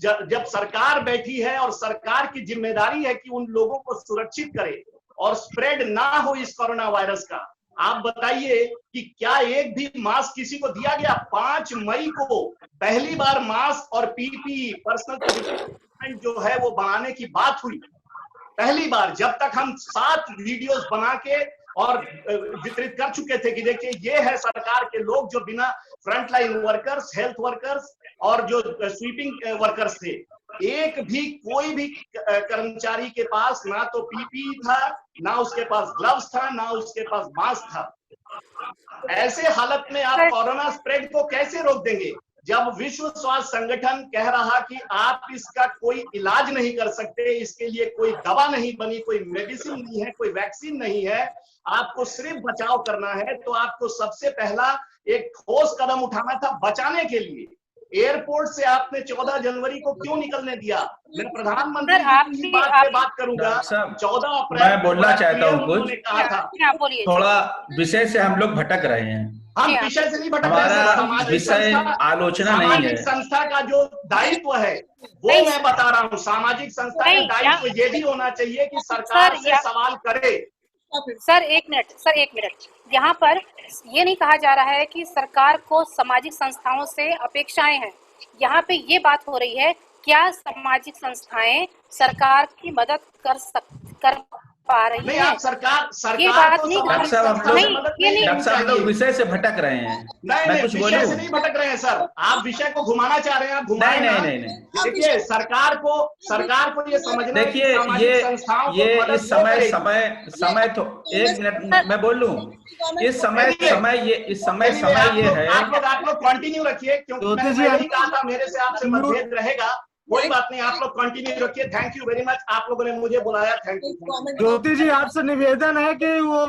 जब सरकार बैठी है और सरकार की जिम्मेदारी है कि उन लोगों को सुरक्षित करे और स्प्रेड ना हो इस कोरोना वायरस का, आप बताइए कि क्या एक भी मास्क किसी को दिया गया? 5 मई को पहली बार मास्क और पीपीई पर्सनल प्रोटेक्शन जो है वो बनाने की बात हुई, पहली बार। जब तक हम 7 वीडियोस बना के और वितरित कर चुके थे कि देखिए ये है सरकार के लोग जो बिना फ्रंटलाइन वर्कर्स, हेल्थ वर्कर्स और जो स्वीपिंग वर्कर्स थे, एक भी कोई भी कर्मचारी के पास ना तो पीपीई था, ना उसके पास ग्लव्स था, ना उसके पास मास्क था। ऐसे हालत में आप कोरोना स्प्रेड को कैसे रोक देंगे? जब विश्व स्वास्थ्य संगठन कह रहा कि आप इसका कोई इलाज नहीं कर सकते, इसके लिए कोई दवा नहीं बनी, कोई मेडिसिन नहीं है, कोई वैक्सीन नहीं है, आपको सिर्फ बचाव करना है, तो आपको सबसे पहला एक ठोस कदम उठाना था बचाने के लिए। एयरपोर्ट से आपने 14 जनवरी को क्यों निकलने दिया? मैं प्रधानमंत्री की बात करूंगा। 14 अप्रैल मैं बोलना चाहता हूँ कुछ, कहा था थोड़ा विषय से हम लोग भटक रहे हैं। हम विषय से नहीं भटक रहे, हमारा विषय आलोचना नहीं है। संस्था का जो दायित्व है वो मैं बता रहा हूँ। सामाजिक संस्था का दायित्व ये भी होना चाहिए कि सरकार से सवाल करे। सर एक मिनट, यहाँ पर ये नहीं कहा जा रहा है कि सरकार को सामाजिक संस्थाओं से अपेक्षाएं हैं। यहाँ पे ये बात हो रही है, क्या सामाजिक संस्थाएं सरकार की मदद कर पा रही नहीं, है? आप सरकार ये बात नहीं डॉक्टर साहब हम लोग विषय से भटक रहे हैं। नहीं, विषय से नहीं भटक रहे हैं सर, आप विषय को घुमाना चाह रहे हैं। आप नहीं। देखिए सरकार को ये समझना, देखिए ये इस समय तो 1 मिनट मैं बोल लूं। इस समय ये है। आप लोग कंटिन्यू रखिए, क्योंकि मैंने कहा था मेरे से आपसे मतभेद रहेगा। कोई बात नहीं, आप लोग कंटिन्यू रखिए। थैंक यू वेरी मच, आप लोगों ने मुझे बुलाया, थैंक यू। ज्योति जी आपसे निवेदन है कि वो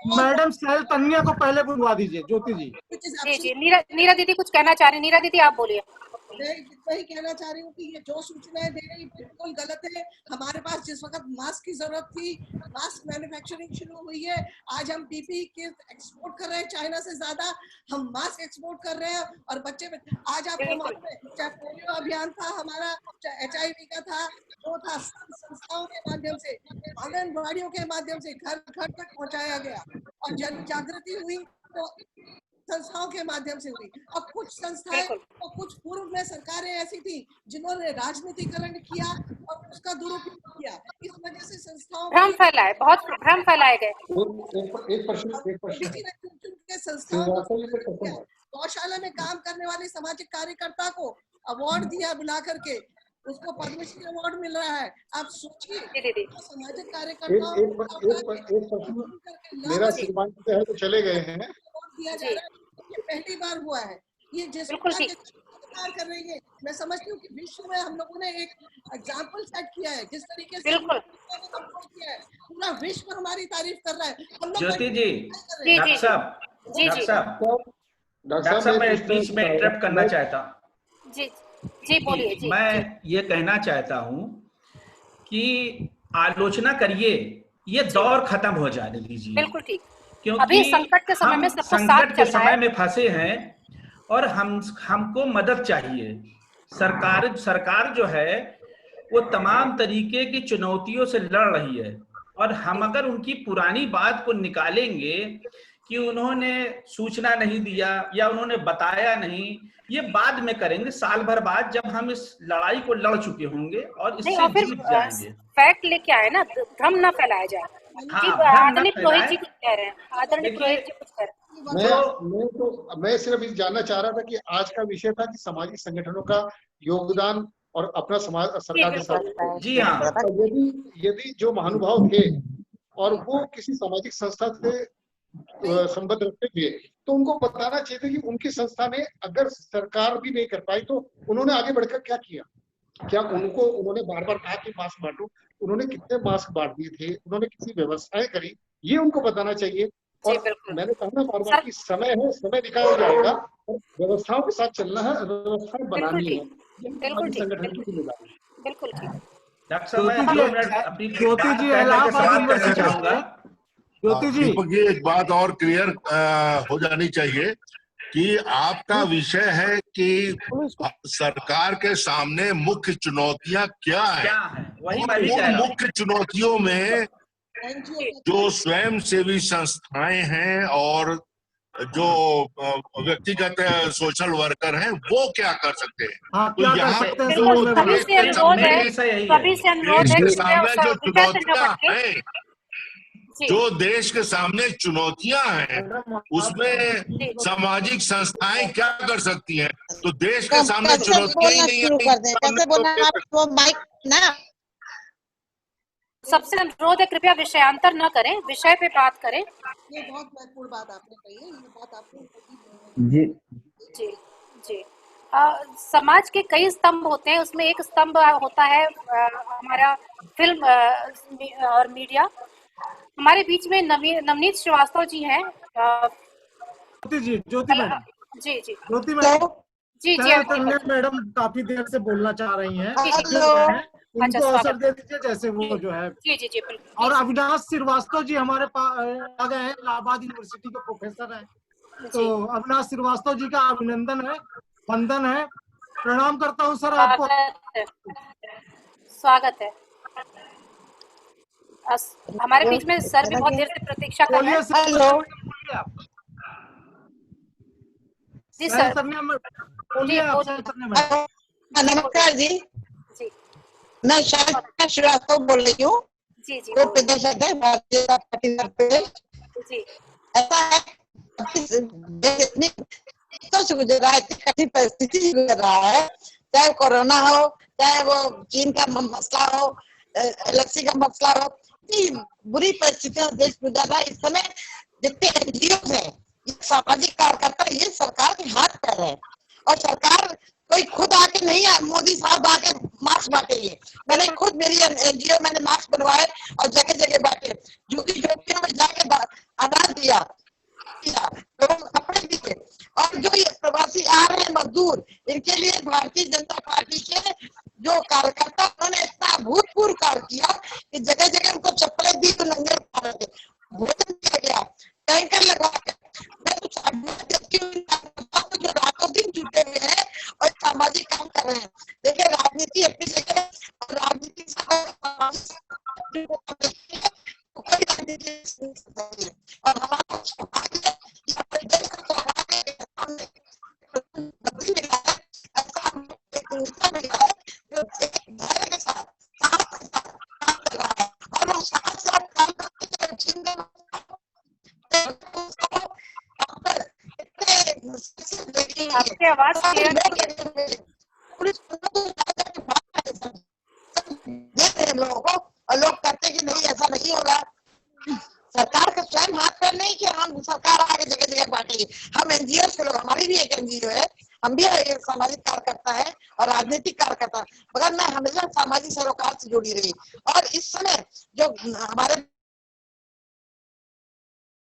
मैडम सैल तन्या को पहले बुलवा दीजिए। ज्योति जी। जी जी, नीरा दीदी कुछ कहना चाह रही। नीरा दीदी आप बोलिए। मैं इतना ही कहना चाह रही हूँ कि ये जो सूचनाएं दे रही बिल्कुल गलत है। हमारे पास जिस वक्त मास्क की जरूरत थी, मास्क मैन्युफैक्चरिंग शुरू हुई है। आज हम पीपीई किट एक्सपोर्ट कर रहे हैं, चाइना से ज्यादा हम मास्क एक्सपोर्ट कर रहे हैं। और बच्चे आज आपको मालूम है, चाहे पोलियो अभियान था हमारा, चाहे HIV का था, जो था संस्थाओं के माध्यम से, आंगनबाड़ियों के माध्यम से घर घर तक पहुंचाया गया और जन जागृति हुई तो संस्थाओं के माध्यम से हुई। और कुछ संस्थाएं और कुछ पूर्व में सरकारें ऐसी थी जिन्होंने राजनीतिकरण किया और उसका दुरुपयोग किया। इस वजह से संस्थाओं भ्रम फैलाए, बहुत भ्रम फैलाए गए। एक प्रश्न संस्थाओं गौशाला में काम करने वाले सामाजिक कार्यकर्ता को अवार्ड दिया बुला करके, उसको पद्मश्री अवार्ड मिल रहा है। आप सोचिए तो सामाजिक कार्यकर्ताओं मेरा सीमांत है तो चले गए हैं दिया जा रहा है। ये पहली बार हुआ है। ये जिस प्रकार कर रही है, मैं समझती हूँ कि विश्व में हम लोगों ने एक एग्जाम्पल सेट किया है। जिस तरीके से किया है, पूरा विश्व हमारी तारीफ कर रहा है। हम लोग ज्योति जी, डॉक्टर साहब मैं बीच में इंटरप्ट करना चाहता हूँ। जी जी बोलिए। जी मैं ये कहना चाहता हूँ कि आलोचना करिए, ये दौर खत्म हो जाने दीजिए। बिल्कुल ठीक, क्योंकि अभी संकट के समय में सबको संकट के समय में फंसे हैं और हमको मदद चाहिए। सरकार जो है वो तमाम तरीके की चुनौतियों से लड़ रही है और हम अगर उनकी पुरानी बात को निकालेंगे कि उन्होंने सूचना नहीं दिया या उन्होंने बताया नहीं, ये बाद में करेंगे, साल भर बाद, जब हम इस लड़ाई को लड़ चुके होंगे और इससे जीत जाएंगे। फैक्ट लेके आए ना, भ्रम ना फैलाया जाए। आदरणीय पुरोहित जी कुछ कह रहे हैं। आदरणीय पुरोहित जी कुछ कह रहे हैं। मैं सिर्फ ये जानना चाह रहा था कि आज का विषय था कि सामाजिक संगठनों का योगदान और अपना समाज सरकार के साथ। जी हाँ, यदि जो महानुभाव थे और वो किसी सामाजिक संस्था से संबंध रखते थे तो उनको बताना चाहिए था कि उनकी संस्था में अगर सरकार भी नहीं कर पाई तो उन्होंने आगे बढ़कर क्या किया। क्या उन्होंने बार बार कहा कि मास्क बांटो, उन्होंने कितने मास्क बांट दिए थे, उन्होंने कितनी व्यवस्थाएं करी, ये उनको बताना चाहिए। और मैंने कहा ना बार बार कि समय है, समय निकाला जाएगा और व्यवस्थाओं के साथ चलना है, व्यवस्थाएं बनानी है। संगठन की जिम्मेदारी है। बिल्कुल ठीक। ज्योति जी इलाहाबाद यूनिवर्सिटी चाहूंगा। ज्योति जी, एक बात और क्लियर हो जानी चाहिए कि आपका विषय है कि सरकार के सामने मुख्य चुनौतियां क्या है। उन मुख्य चुनौतियों में जो स्वयंसेवी संस्थाएं हैं और जो व्यक्तिगत सोशल वर्कर हैं वो क्या कर सकते हैं। तो यहाँ सभी से अनुरोध है जो चुनौतियां हैं, जो देश के सामने चुनौतियां हैं, उसमें सामाजिक संस्थाएं क्या कर सकती हैं। तो देश के सामने चुनौतियां ही नहीं है। सबसे अनुरोध है कृपया विषयांतर न करें, विषय पे बात करें। ये बहुत महत्वपूर्ण बात आपने कही है। ये बात आपने जी जी जी समाज के कई स्तंभ होते हैं, उसमें एक स्तंभ होता है हमारा फिल्म और मीडिया। हमारे बीच में नवनीत श्रीवास्तव जी हैं। ज्योति मैडम जी जी ज्योति मैडम जी मैडम काफी देर से बोलना चाह रही हैं। उनको अवसर दे दीजिए जैसे वो जो है। जी जी जी बिल्कुल। और अविनाश श्रीवास्तव जी हमारे पास आ गए हैं, इलाहाबाद यूनिवर्सिटी के प्रोफेसर हैं। तो अविनाश श्रीवास्तव जी का अभिनंदन है, वंदन है, प्रणाम करता हूँ सर आपको। स्वागत है। हमारे बीच में सर भी बहुत देर से प्रतीक्षा कर रहे हैं। हेलो जी सर, नमस्कार जी। मैं शारदा श्रीवास्तव बोल रही हूँ। जी जी प्रदेश है भारतीय जनता पार्टी प्रदेश। जी ऐसा है इतनी से गुजर रहा है, इतनी कठिन परिस्थिति से गुजर रहा है, चाहे कोरोना हो, चाहे वो चीन का मसला हो, इलेक्शन का मसला हो, इतनी बुरी परिस्थितियां देश गुजर रहा है। इस समय जितने एनजीओ है, सामाजिक कार्यकर्ता, ये सरकार के हाथ पैर है। और सरकार कोई खुद आके नहीं, मोदी साहब आके मास्क बांटेंगे। मैंने खुद मेरी एनजीओ मैंने मास्क बनवाए और जगह जगह बांटे, झुग्गी झोपड़ियों में जाके अनाज दिया, कपड़े दिए। और जो ये प्रवासी आ रहे हैं मजदूर, इनके लिए भारतीय जनता पार्टी के जो कार्यकर्ता उन्होंने इतना अभूतपूर्व कार्य किया कि जगह जगह उनको चप्पलें दी तो नंगे पा रहे थे, भोजन दिया गया, टैंकर लगवा के। मैं कुछ जो रातों दिन जुटे हुए हैं और सामाजिक काम कर रहे हैं। देखिए राजनीति अपनी जगह और राजनीति कोई राजनीति और हमारा सौभाग्य आपकी आवाज क्लियर देते हैं लोगों को, और लोग कहते हैं कि नहीं ऐसा नहीं होगा। सरकार का स्वयं हाथ पैर नहीं कि हम सरकार आगे जगह जगह बांटेगी। हम एनजीओ के लोग, हमारी भी एक एनजीओ है, हम भी एक सामाजिक कार्यकर्ता है और राजनीतिक कार्यकर्ता, मगर मैं हमेशा सामाजिक सरोकार से जुड़ी रही। और इस समय जो हमारे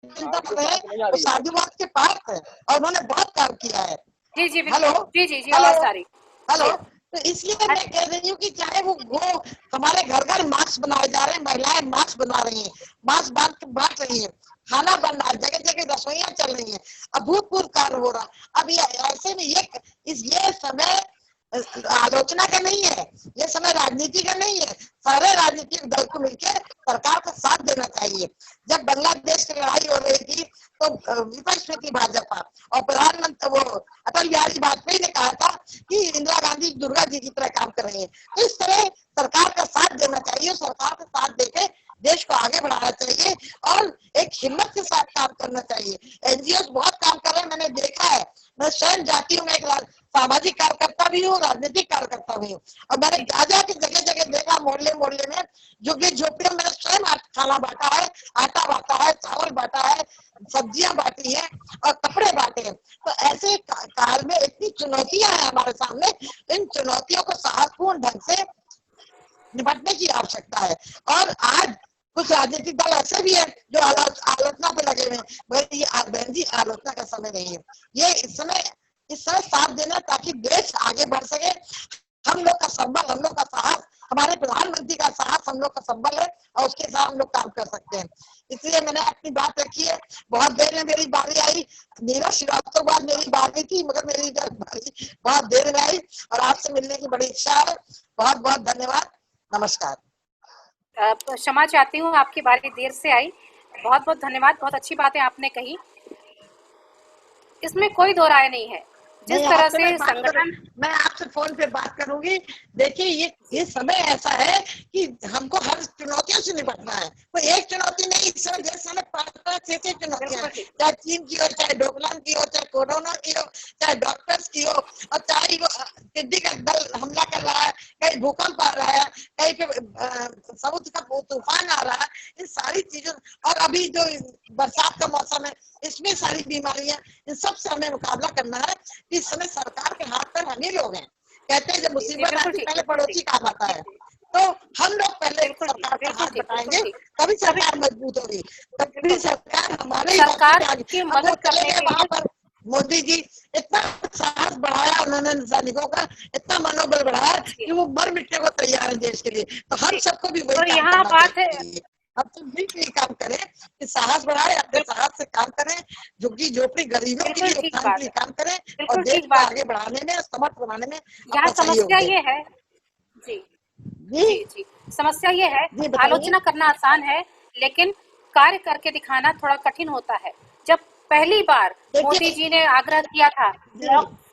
साधुवाद के पास है और उन्होंने बहुत काम किया है। जी जी हेलो जी आवाज आ रही। हेलो, तो इसलिए मैं कह रही हूँ कि चाहे वो हमारे घर घर मास्क बनाए जा रहे हैं, महिलाएं मास्क बना रही हैं, मास्क बांट रही हैं, खाना बन रहा है, जगह जगह रसोइयां चल रही हैं, अभूतपूर्व कार्य हो रहा। अब ये ऐसे में ये समय आलोचना का नहीं है, ये समय राजनीति का नहीं है। सारे राजनीतिक दल को मिलकर सरकार का साथ देना चाहिए। जब बांग्लादेश की लड़ाई हो रही थी तो विपक्ष में थी भाजपा और प्रधानमंत्री वो अटल बिहारी वाजपेयी ने कहा था कि इंदिरा गांधी दुर्गा जी की तरह काम कर रही है। तो इस तरह सरकार का साथ देना चाहिए, सरकार का साथ देके देश को आगे बढ़ाना चाहिए और एक हिम्मत के साथ काम करना चाहिए। एनजीओ बहुत काम कर रहे हैं, मैंने देखा है। मैं स्वयं जाती हूँ, मैं एक सामाजिक कार्यकर्ता भी हूँ, राजनीतिक कार्यकर्ता भी हूँ, और मैंने जा के जगह जगह देखा, मोहल्ले मोहल्ले में झुग्गी झोपड़ियों में मैंने स्वयं खाना बांटा है, आटा बांटा है, चावल बांटा है, सब्जियां बांटी है और कपड़े बांटे हैं। तो ऐसे काल में इतनी चुनौतियां हैं हमारे सामने, इन चुनौतियों को साहसपूर्ण ढंग से निपटने की आवश्यकता है। और आज कुछ राजनीतिक दल ऐसे भी है जो आलोचना पे लगे हुए हैं। बहन जी, आलोचना का समय नहीं है, ये इस समय साथ देना ताकि देश आगे बढ़ सके। हम लोग का संबल, हम लोग का साहस, हमारे प्रधानमंत्री का साहस हम लोग का संबल है और उसके साथ हम लोग काम कर सकते हैं। इसलिए मैंने अपनी बात रखी है। बहुत देर में मेरी बारी आई, नीरज श्रीवास्तव बाद मेरी बारी थी, मगर मेरी बारी बहुत देर में आई और आपसे मिलने की बड़ी इच्छा है। बहुत बहुत धन्यवाद, नमस्कार। क्षमा चाहती हूँ, आपकी बारी देर से आई। बहुत बहुत धन्यवाद, बहुत अच्छी बातें आपने कही, इसमें कोई दो राय नहीं है। जिस तरह से संगठन, मैं आपसे फोन पे बात करूंगी। देखिए ये समय ऐसा है कि हमको हर चुनौतियों से निपटना है। कोई एक चुनौती नहीं, इस समय देश में 5-5, 6 चुनौतियां हैं, चाहे चीन की हो, चाहे डोकलाम की हो, चाहे कोरोना की हो, चाहे डॉक्टर्स की हो, और चाहे वो टिड्डी का दल हमला कर रहा है, कहीं भूकंप आ रहा है, कहीं पे समुद्र का तूफान आ रहा है, इन सारी चीजों, और अभी जो बरसात का मौसम है इसमें सारी बीमारियां, इन सब से हमें मुकाबला करना है। इस समय सरकार के हाथ पर हम ही लोग हैं। कहते हैं जब मुसीबत आती है पहले पड़ोसी काम आता है, तो हम लोग पहले सरकार का हाथ बताएंगे, तभी सरकार मजबूत होगी, तभी सरकार हमारे सरकार की मदद करने के वहां पर मोदी जी इतना साहस बढ़ाया उन्होंने, सैनिकों का इतना मनोबल बढ़ाया कि वो मर मिटने को तैयार है देश के लिए। तो हम सबको भी वही तो यहाँ बात है, अब तो भी काम करें कि साहस बढ़ाए, अपने साहस से काम करें, झुग्गी झोपड़ी गरीबों के लिए उत्थान के लिए काम करें और देश को आगे बढ़ाने में, समर्थ बनाने में। यहाँ समस्या ये है जी, समस्या ये है, आलोचना करना आसान है लेकिन कार्य करके दिखाना थोड़ा कठिन होता है। जब पहली बार मोदी जी ने आग्रह किया था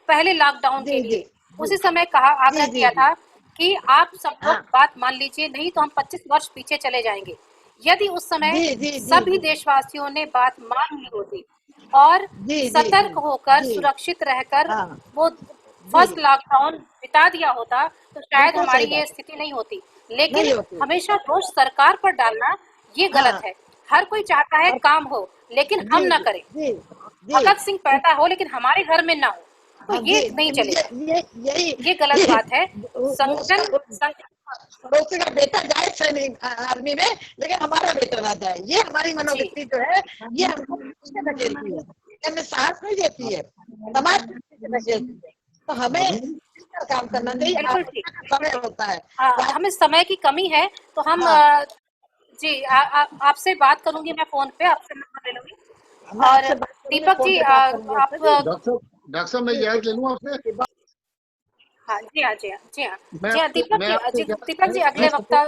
पहले लॉकडाउन के लिए, उसी समय आग्रह किया था कि आप सब लोग बात मान लीजिए, नहीं तो हम 25 वर्ष पीछे चले जाएंगे। यदि उस समय सभी देशवासियों ने बात मान ली होती और सतर्क होकर सुरक्षित रहकर वो फर्स्ट लॉकडाउन बिता दिया होता तो शायद हमारी ये स्थिति नहीं होती। लेकिन हमेशा दोष सरकार पर डालना ये गलत है। हर कोई चाहता है काम हो लेकिन हम ना करें, भगत सिंह पैदा हो लेकिन हमारे घर में ना हो, तो ये नहीं चलेगा, ये गलत बात है। पड़ोसी का बेटा जाए सैनिक आर्मी में, लेकिन हमारा बेटा ना जाए। ये हमारी मनोवृत्ति जो है, ये हमको पीछे धकेलती है, हमें साहस नहीं देती है, समाज पीछे धकेलती है। तो हमें मिलकर काम करना चाहिए। बिल्कुल ठीक। समय होता है, हमें समय की कमी है, तो हम जी आपसे बात करूंगी, मैं फोन पे आपसे नंबर ले लूंगी। और दीपक जी आप डॉक्टर साहब मैं याद ले लूं आपसे। हाँ जी हाँ जी हाँ जी हाँ मैं जी हाँ दीपक जी अगले वक्ता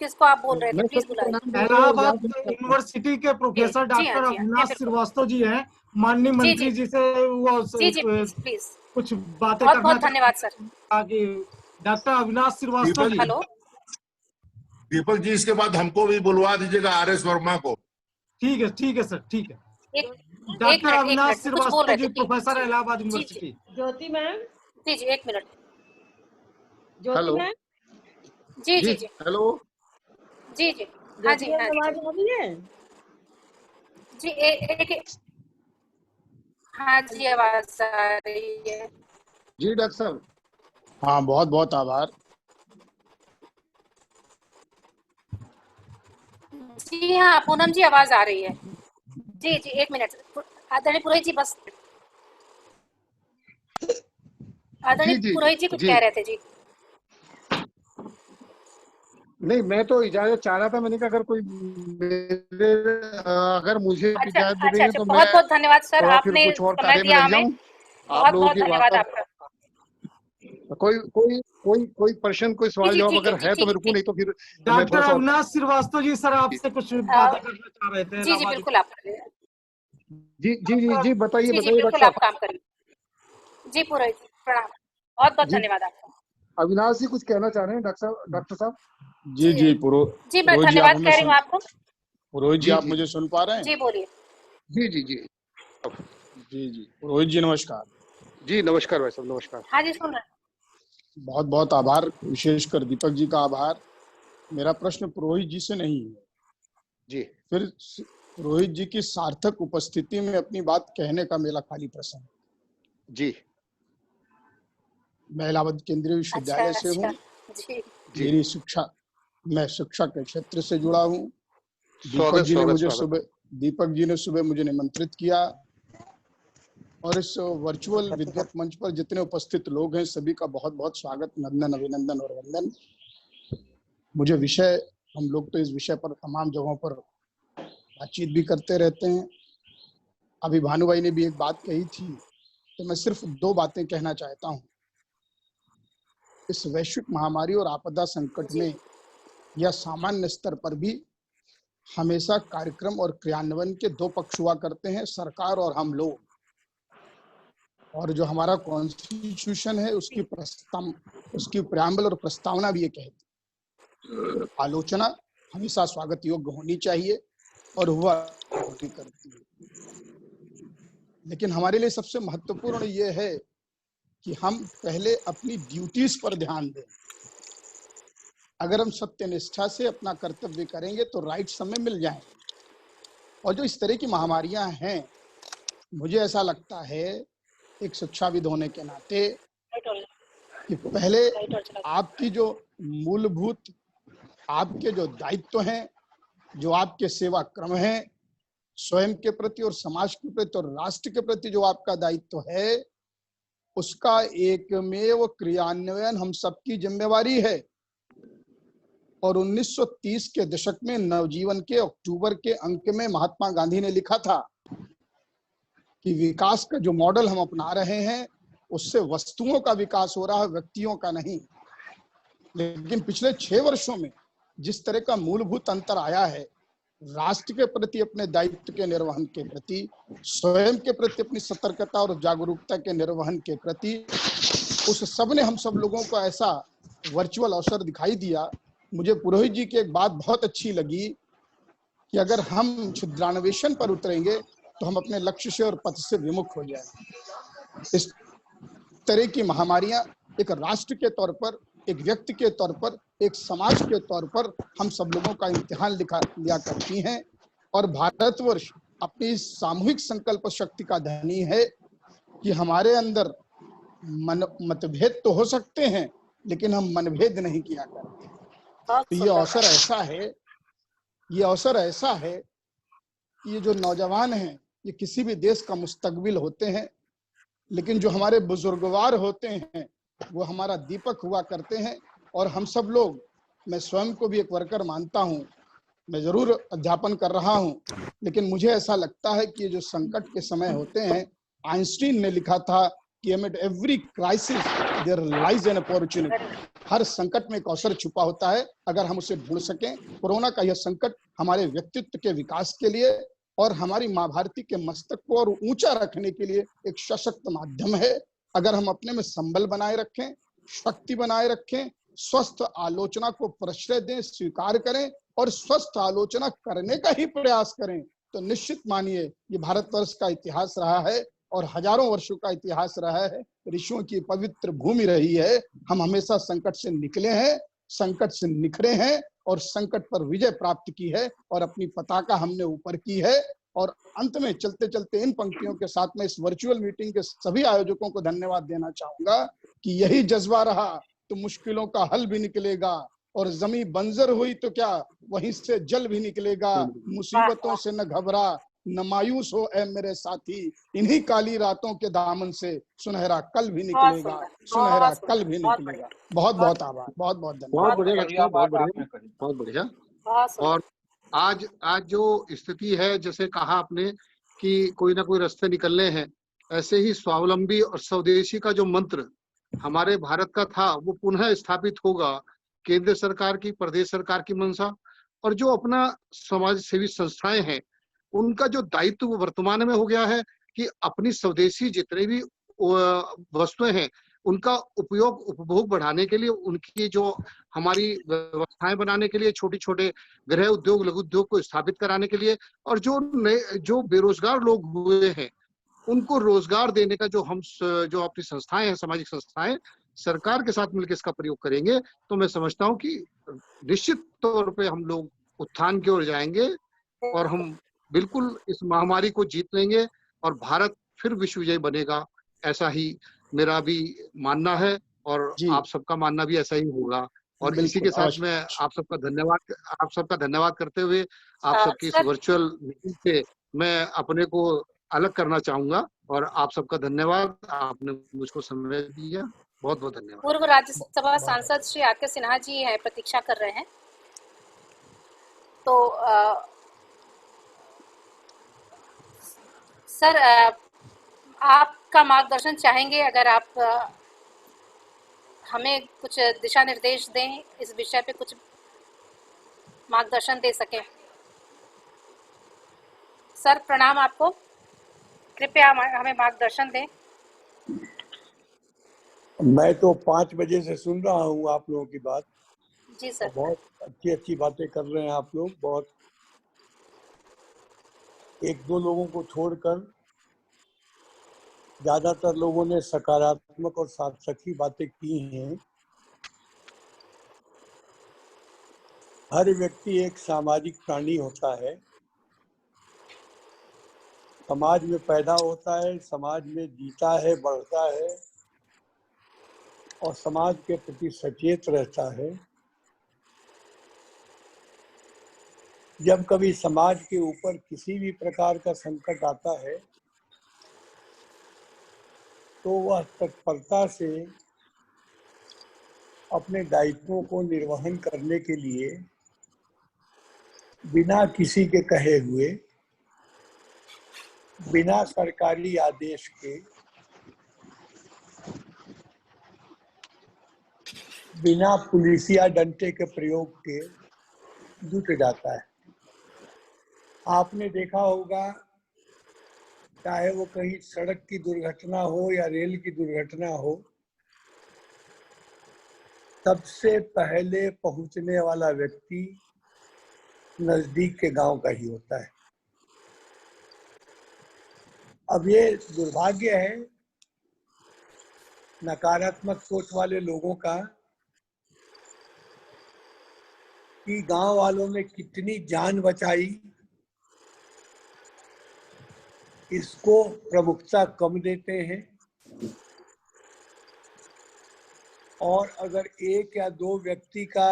किसको आप बोल रहे थे, प्लीज बुलाइए। इलाहाबाद यूनिवर्सिटी के प्रोफेसर डॉक्टर अविनाश श्रीवास्तव जी हैं, माननीय मंत्री जी से वो प्लीज कुछ बातें बहुत करना बहुत धन्यवाद sir. Doctor Avinash Srivastava ji. Hello Deepak ji, इसके बाद हमको भी बुलवा दीजिएगा, RS वर्मा को। ठीक है सर, ठीक है। Doctor Avinash Srivastava ji, professor Allahabad university. ज्योति मैम जी 1 मिनट। ज्योति मैम जी हेलो जी हाँ जी आवाज आ रही है जी एक हाँ जी आवाज आ रही है जी डॉक्टर साहब। हाँ, बहुत बहुत आभार। जी हाँ पूनम जी आवाज आ रही है। जी 1 मिनट आदरणीय पुरोहित जी, बस आदरणीय पुरोहित जी कुछ कह रहे थे जी। नहीं, मैं तो इजाजत चाह रहा था। मैंने कहा अगर कोई अगर मुझे इजाजत दे देंगे तो बहुत बहुत धन्यवाद सर, आपने समय दिया हमें, बहुत बहुत धन्यवाद आपका। कोई प्रश्न, कोई सवाल जवाब अगर है तो मैं रुकूं, नहीं तो फिर डॉक्टर अविनाश श्रीवास्तव जी सर आपसे कुछ बातें करना चाह रहे थे। जी बिल्कुल आप जी बताइए बिल्कुल आप काम करिए। जी पुरोहित जी प्रणाम, बहुत बहुत धन्यवाद आपका। अविनाश जी कुछ कहना चाह रहे हैं डॉक्टर साहब? जी जी मैं धन्यवाद कह रही हूँ आपको। पुरोहित जी आप मुझे सुन पा रहे हैं? जी बोलिए। जी पुरोहित जी नमस्कार। जी नमस्कार भाई साहब, नमस्कार। हाँ जी सुन रहे हैं। बहुत बहुत आभार, विशेषकर दीपक जी का आभार। मेरा प्रश्न पुरोहित जी से नहीं है जी, फिर पुरोहित जी की सार्थक उपस्थिति में अपनी बात कहने का मेरा खाली प्रश्न जी। मैं इलाहाबाद केंद्रीय विश्वविद्यालय से हूँ। मेरी शिक्षा, मैं शिक्षा के क्षेत्र से जुड़ा हूँ। दीपक जी ने सुबह मुझे निमंत्रित किया और इस वर्चुअल विद्वत मंच पर जितने उपस्थित लोग हैं सभी का बहुत बहुत स्वागत, नंदन, अभिनंदन और वंदन। मुझे विषय, हम लोग तो इस विषय पर तमाम जगहों पर बातचीत भी करते रहते हैं। अभी भानुभाई ने भी एक बात कही थी, तो मैं सिर्फ 2 बातें कहना चाहता हूँ। इस वैश्विक महामारी और आपदा संकट में या सामान्य स्तर पर भी हमेशा कार्यक्रम और क्रियान्वयन के 2 पक्ष हुआ करते हैं, सरकार और हम लोग। और जो हमारा कॉन्स्टिट्यूशन है उसकी प्रेम्बल और प्रस्तावना भी ये कहती, आलोचना हमेशा स्वागत योग्य होनी चाहिए और हुआ करती है। लेकिन हमारे लिए सबसे महत्वपूर्ण ये है कि हम पहले अपनी ड्यूटीज पर ध्यान दें। अगर हम सत्यनिष्ठा से अपना कर्तव्य करेंगे तो राइट समय मिल जाएंगे। और जो इस तरह की महामारियां हैं, मुझे ऐसा लगता है एक शिक्षाविद होने के नाते कि पहले आपकी जो मूलभूत आपके जो दायित्व हैं, जो आपके सेवा क्रम हैं, स्वयं के प्रति और समाज के प्रति और राष्ट्र के प्रति जो आपका दायित्व है, उसका एकमेव क्रियान्वयन हम सबकी जिम्मेवारी है। और 1930 के दशक में नवजीवन के अक्टूबर के अंक में महात्मा गांधी ने लिखा था कि विकास का जो मॉडल हम अपना रहे हैं उससे वस्तुओं का विकास हो रहा है, व्यक्तियों का नहीं। लेकिन पिछले 6 वर्षों में जिस तरह का मूलभूत अंतर आया है, राष्ट्र के प्रति अपने दायित्व के निर्वहन के प्रति, स्वयं के प्रति अपनी सतर्कता और जागरूकता के निर्वहन के प्रति, उस सब ने हम सब लोगों को ऐसा वर्चुअल अवसर दिखाई दिया। मुझे पुरोहित जी की एक बात बहुत अच्छी लगी कि अगर हम छिद्रान्वेषण पर उतरेंगे तो हम अपने लक्ष्य से और पथ से विमुख हो जाएंगे। इस तरह की महामारियां एक राष्ट्र के तौर पर, एक व्यक्ति के तौर पर, एक समाज के तौर पर हम सब लोगों का इम्तिहान लिया करती हैं। और भारतवर्ष अपनी सामूहिक संकल्प शक्ति का धनी है कि हमारे अंदर मतभेद तो हो सकते हैं, लेकिन हम मनभेद नहीं किया करते। बहुत तो ये सुंदर अवसर बात। ऐसा है, ये अवसर ऐसा है कि ये जो नौजवान हैं ये किसी भी देश का मुस्तकबिल होते हैं, लेकिन जो हमारे बुजुर्गवार होते हैं वो हमारा दीपक हुआ करते हैं। और हम सब लोग, मैं स्वयं को भी एक वर्कर मानता हूँ, मैं जरूर अध्यापन कर रहा हूँ, लेकिन मुझे ऐसा लगता है कि ये जो संकट के समय होते हैं, आइंस्टीन ने लिखा था कि amid every crisis there lies an opportunity। हर संकट में एक अवसर छुपा होता है अगर हम उसे ढूंढ सकें। कोरोना का यह संकट हमारे व्यक्तित्व के विकास के लिए और हमारी माँ भारती के मस्तक को और ऊंचा रखने के लिए एक सशक्त माध्यम है। अगर हम अपने में संबल बनाए रखें, शक्ति बनाए रखें, स्वस्थ आलोचना को प्रश्रय दें, स्वीकार करें और स्वस्थ आलोचना करने का ही प्रयास करें, तो निश्चित मानिए ये भारतवर्ष का इतिहास रहा है और हजारों वर्षों का इतिहास रहा है, ऋषियों की पवित्र भूमि रही है। हम हमेशा संकट से निकले हैं, संकट से निखरे हैं और संकट पर विजय प्राप्त की है और अपनी पताका हमने ऊपर की है। और अंत में चलते चलते इन पंक्तियों के साथ में इस वर्चुअल मीटिंग के सभी आयोजकों को धन्यवाद देना चाहूंगा कि यही जज्बा रहा तो मुश्किलों का हल भी निकलेगा, और जमीन बंजर हुई तो क्या वहीं से जल भी निकलेगा। मुसीबतों से न घबरा, न मायूस हो ए मेरे साथी, इन्हीं काली रातों के दामन से सुनहरा कल भी निकलेगा, सुनहरा कल भी निकलेगा। बहुत बहुत आभार, बहुत बहुत धन्यवाद। बहुत बढ़िया लक्ष्मण, बहुत बढ़िया, बहुत बढ़िया। और आज जो स्थिति है, जैसे कहा आपने कि कोई ना कोई रास्ते निकलने हैं, ऐसे ही स्वावलंबी और स्वदेशी का जो मंत्र हमारे भारत का था वो पुनः स्थापित होगा। केंद्र सरकार की, प्रदेश सरकार की मंशा और जो अपना समाज सेवी संस्थाएं हैं उनका जो दायित्व वर्तमान में हो गया है कि अपनी स्वदेशी जितने भी वस्तुएं हैं उनका उपयोग उपभोग बढ़ाने के लिए, उनकी जो हमारी व्यवस्थाएं बनाने के लिए, छोटे छोटे गृह उद्योग, लघु उद्योग को स्थापित कराने के लिए, और जो बेरोजगार लोग हुए हैं उनको रोजगार देने का जो अपनी संस्थाएं हैं, सामाजिक संस्थाएं, सरकार के साथ मिलकर इसका प्रयोग करेंगे तो मैं समझता हूं कि निश्चित तौर पे हम लोग उत्थान की ओर जाएंगे और हम बिल्कुल इस महामारी को जीत लेंगे और भारत फिर विश्व विजयी बनेगा। ऐसा ही मेरा भी मानना है और आप सबका मानना भी ऐसा ही होगा। और इसी के साथ मैं आप सबका धन्यवाद करते हुए आप सबकी इस वर्चुअल मीटिंग से मैं अपने को अलग करना चाहूंगा और आप सबका धन्यवाद, आपने मुझको समय दिया, बहुत बहुत धन्यवाद। पूर्व राज्यसभा सांसद श्री आर.के. सिन्हा जी हैं, प्रतीक्षा कर रहे हैं, तो सर आपका मार्गदर्शन चाहेंगे, अगर आप हमें कुछ दिशा निर्देश दें, इस विषय पे कुछ मार्गदर्शन दे सकें। सर प्रणाम आपको, कृपया हमें मार्गदर्शन दें। मैं तो 5 बजे से सुन रहा हूँ आप लोगों की बात। जी सर। बहुत अच्छी अच्छी बातें कर रहे हैं आप लोग। बहुत एक दो लोगों को छोड़कर ज्यादातर लोगों ने सकारात्मक और सार्थक ही बातें की हैं। हर व्यक्ति एक सामाजिक प्राणी होता है, समाज में पैदा होता है, समाज में जीता है, बढ़ता है और समाज के प्रति सचेत रहता है। जब कभी समाज के ऊपर किसी भी प्रकार का संकट आता है तो वह तत्परता से अपने दायित्वों को निर्वहन करने के लिए बिना किसी के कहे हुए, बिना सरकारी आदेश के, बिना पुलिसिया डंडे के प्रयोग के जुट जाता है। आपने देखा होगा, चाहे वो कहीं सड़क की दुर्घटना हो या रेल की दुर्घटना हो, सबसे पहले पहुंचने वाला व्यक्ति नजदीक के गांव का ही होता है। अब ये दुर्भाग्य है नकारात्मक सोच वाले लोगों का कि गांव वालों ने कितनी जान बचाई, इसको प्रमुखता कम देते हैं। और अगर एक या दो व्यक्ति का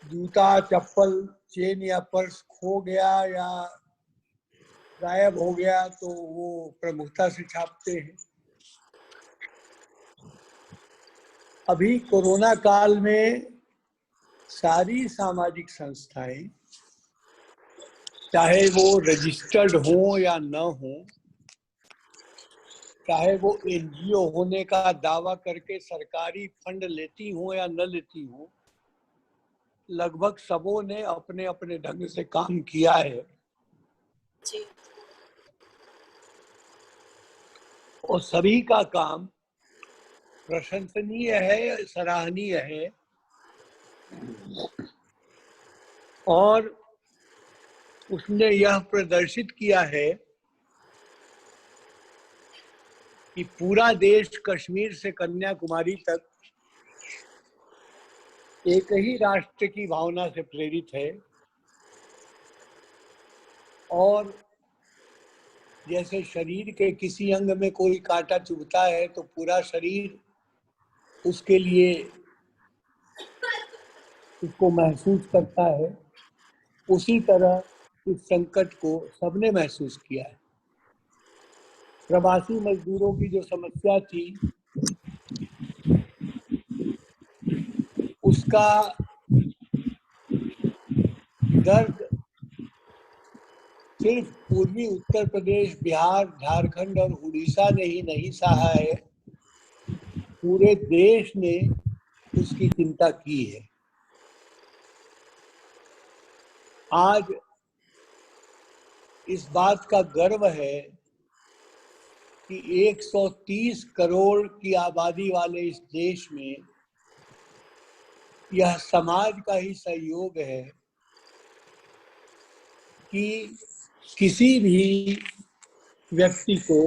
जूता, चप्पल, चेन या पर्स खो गया या गायब हो गया तो वो प्रमुखता से छापते हैं। अभी कोरोना काल में सारी सामाजिक संस्थाएं, चाहे वो रजिस्टर्ड हो या न हो, चाहे वो एनजीओ होने का दावा करके सरकारी फंड लेती हो या न लेती हो, लगभग सबों ने अपने अपने ढंग से काम किया है जी। और सभी का काम प्रशंसनीय है, सराहनीय है। और उसने यह प्रदर्शित किया है कि पूरा देश कश्मीर से कन्याकुमारी तक एक ही राष्ट्र की भावना से प्रेरित है और जैसे शरीर के किसी अंग में कोई कांटा चुभता है तो पूरा शरीर उसके लिए उसको महसूस करता है, उसी तरह इस संकट को सबने महसूस किया है। प्रवासी मजदूरों की जो समस्या थी उसका दर्द सिर्फ पूर्वी उत्तर प्रदेश, बिहार, झारखंड और उड़ीसा ने ही नहीं सहा है, पूरे देश ने उसकी चिंता की है। आज इस बात का गर्व है कि 130 करोड़ की आबादी वाले इस देश में यह समाज का ही सहयोग है कि किसी भी व्यक्ति को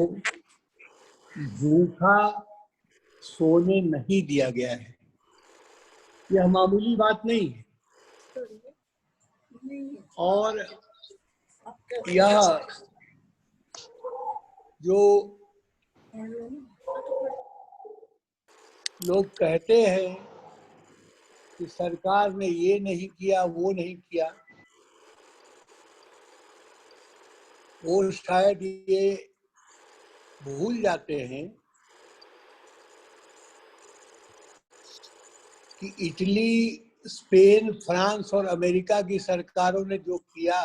भूखा सोने नहीं दिया गया है। यह मामूली बात नहीं है और यह जो लोग कहते हैं कि सरकार ने ये नहीं किया, वो नहीं किया, वो शायद ये भूल जाते हैं कि इटली, स्पेन, फ्रांस और अमेरिका की सरकारों ने जो किया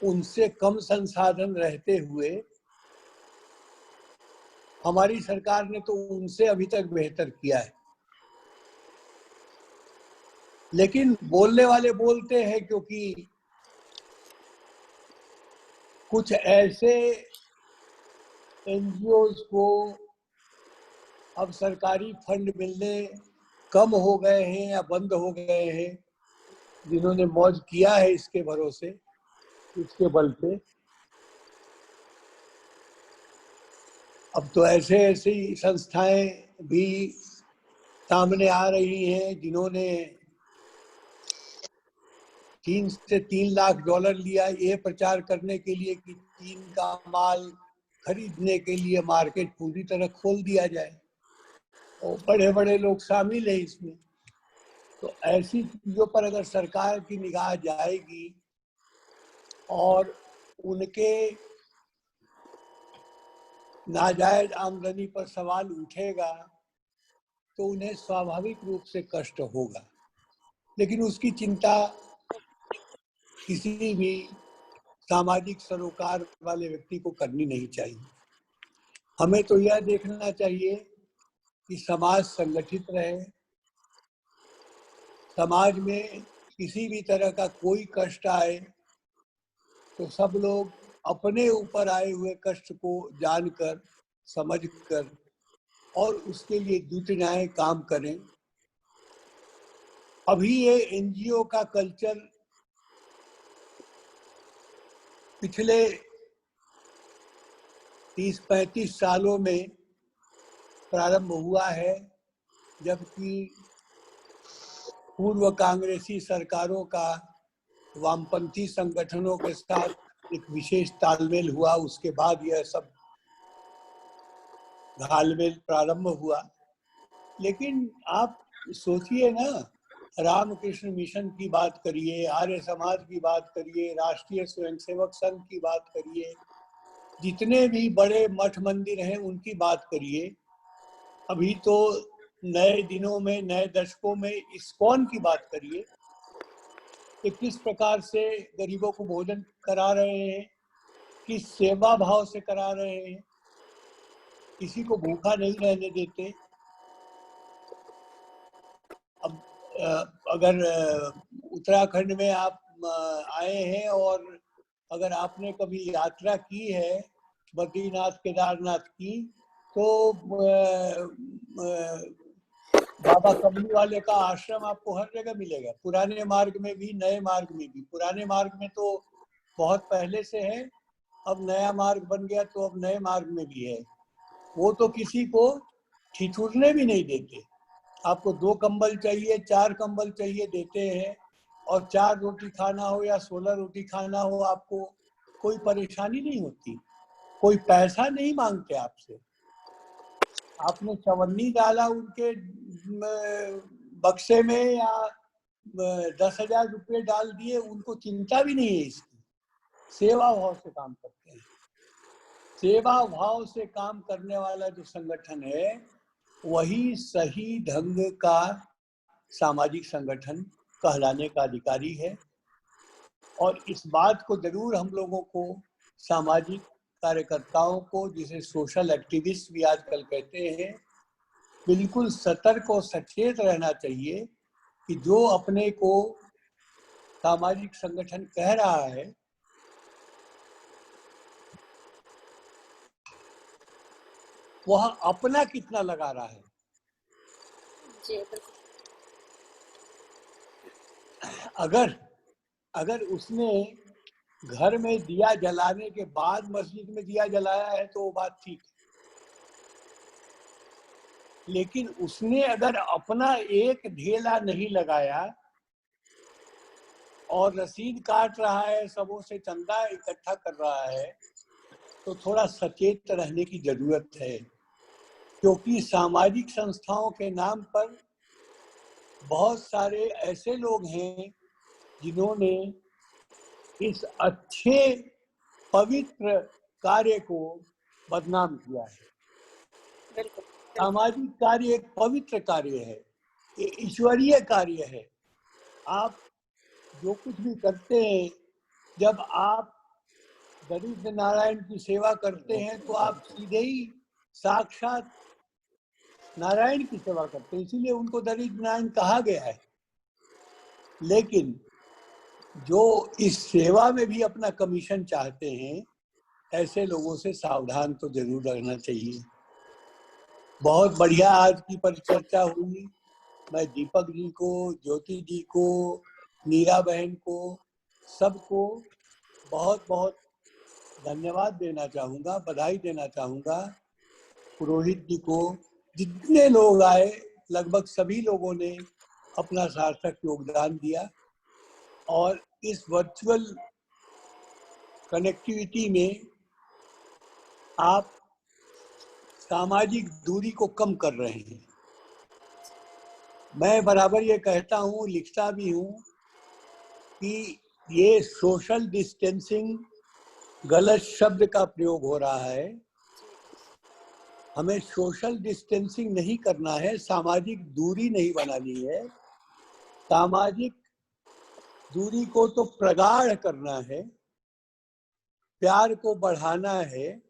उनसे कम संसाधन रहते हुए हमारी सरकार ने तो उनसे अभी तक बेहतर किया है। लेकिन बोलने वाले बोलते हैं क्योंकि कुछ ऐसे एनजीओज को अब सरकारी फंड मिलने कम हो गए हैं या बंद हो गए हैं, जिन्होंने मौज किया है इसके भरोसे, इसके बल पे। अब तो ऐसे ऐसी संस्थाएं भी सामने आ रही हैं जिन्होंने 3 से 3 लाख डॉलर लिया ये प्रचार करने के लिए कि चीन का माल खरीदने के लिए मार्केट पूरी तरह खोल दिया जाए और बड़े बड़े लोग शामिल हैं इसमें। तो ऐसी चीजों पर अगर सरकार की निगाह जाएगी और उनके नाजायज आमदनी पर सवाल उठेगा तो उन्हें स्वाभाविक रूप से कष्ट होगा, लेकिन उसकी चिंता किसी भी सामाजिक सरोकार वाले व्यक्ति को करनी नहीं चाहिए। हमें तो यह देखना चाहिए कि समाज संगठित रहे, समाज में किसी भी तरह का कोई कष्ट आए तो सब लोग अपने ऊपर आए हुए कष्ट को जानकर, समझकर और उसके लिए जुट काम करें। अभी ये एनजीओ का कल्चर पिछले 30-35 सालों में प्रारंभ हुआ है, जबकि पूर्व कांग्रेसी सरकारों का वामपंथी संगठनों के साथ एक विशेष तालमेल हुआ, उसके बाद यह सब घालमेल प्रारंभ हुआ। लेकिन आप सोचिए ना, रामकृष्ण मिशन की बात करिए, आर्य समाज की बात करिए, राष्ट्रीय स्वयंसेवक संघ की बात करिए, जितने भी बड़े मठ मंदिर हैं उनकी बात करिए, अभी तो नए दिनों में, नए दशकों में इस्कॉन की बात करिए कि किस प्रकार से गरीबों को भोजन करा रहे हैं, किस सेवा भाव से करा रहे हैं, किसी को भूखा नहीं रहने देते। अब अगर उत्तराखंड में आप आए हैं और अगर आपने कभी यात्रा की है बद्रीनाथ केदारनाथ की, तो बाबा कमली वाले का आश्रम आपको हर जगह मिलेगा, पुराने मार्ग में भी, नए मार्ग में भी। पुराने मार्ग में तो बहुत पहले से है, अब नया मार्ग बन गया तो अब नए मार्ग में भी है। वो तो किसी को ठिठुरने भी नहीं देते। आपको 2 कंबल चाहिए, 4 कंबल चाहिए, देते हैं। और 4 रोटी खाना हो या 16 रोटी खाना हो, आपको कोई परेशानी नहीं होती। कोई पैसा नहीं मांगते आपसे। आपने चवन्नी डाला उनके बक्से में या 10,000 रुपये डाल दिए, उनको चिंता भी नहीं है इसकी। सेवा भाव से काम करते हैं। सेवा भाव से काम करने वाला जो संगठन है वही सही ढंग का सामाजिक संगठन कहलाने का अधिकारी है। और इस बात को जरूर हम लोगों को, सामाजिक कार्यकर्ताओं को, जिसे सोशल एक्टिविस्ट भी आजकल कहते हैं, बिल्कुल सतर्क और सचेत रहना चाहिए कि जो अपने को सामाजिक संगठन कह रहा है वह अपना कितना लगा रहा है। जी बिल्कुल। अगर उसने घर में दिया जलाने के बाद मस्जिद में दिया जलाया है तो वो बात ठीक है, लेकिन उसने अगर अपना एक ढेला नहीं लगाया और रसीद काट रहा है, सबों से चंदा इकट्ठा कर रहा है, तो थोड़ा सचेत रहने की जरूरत है। क्योंकि सामाजिक संस्थाओं के नाम पर बहुत सारे ऐसे लोग हैं जिन्होंने इस अच्छे पवित्र कार्य को बदनाम किया है। बिल्कुल। सामाजिक कार्य एक पवित्र कार्य है, ईश्वरीय कार्य है। आप जो कुछ भी करते हैं, जब आप दरिद्र नारायण की सेवा करते हैं तो आप सीधे ही साक्षात नारायण की सेवा करते हैं, इसीलिए उनको दरिद्र नारायण कहा गया है। लेकिन जो इस सेवा में भी अपना कमीशन चाहते हैं, ऐसे लोगों से सावधान तो जरूर रहना चाहिए। बहुत बढ़िया आज की परिचर्चा हुई। मैं दीपक जी को, ज्योति जी को, नीरा बहन को, सबको बहुत बहुत धन्यवाद देना चाहूँगा, बधाई देना चाहूँगा। पुरोहित जी को, जितने लोग आए लगभग सभी लोगों ने अपना सार्थक योगदान दिया। और इस वर्चुअल कनेक्टिविटी में आप सामाजिक दूरी को कम कर रहे हैं। मैं बराबर ये कहता हूँ, लिखता भी हूँ कि ये सोशल डिस्टेंसिंग गलत शब्द का प्रयोग हो रहा है। हमें सोशल डिस्टेंसिंग नहीं करना है, सामाजिक दूरी नहीं बनानी है। सामाजिक दूरी को तो प्रगाढ़ करना है, प्यार को बढ़ाना है,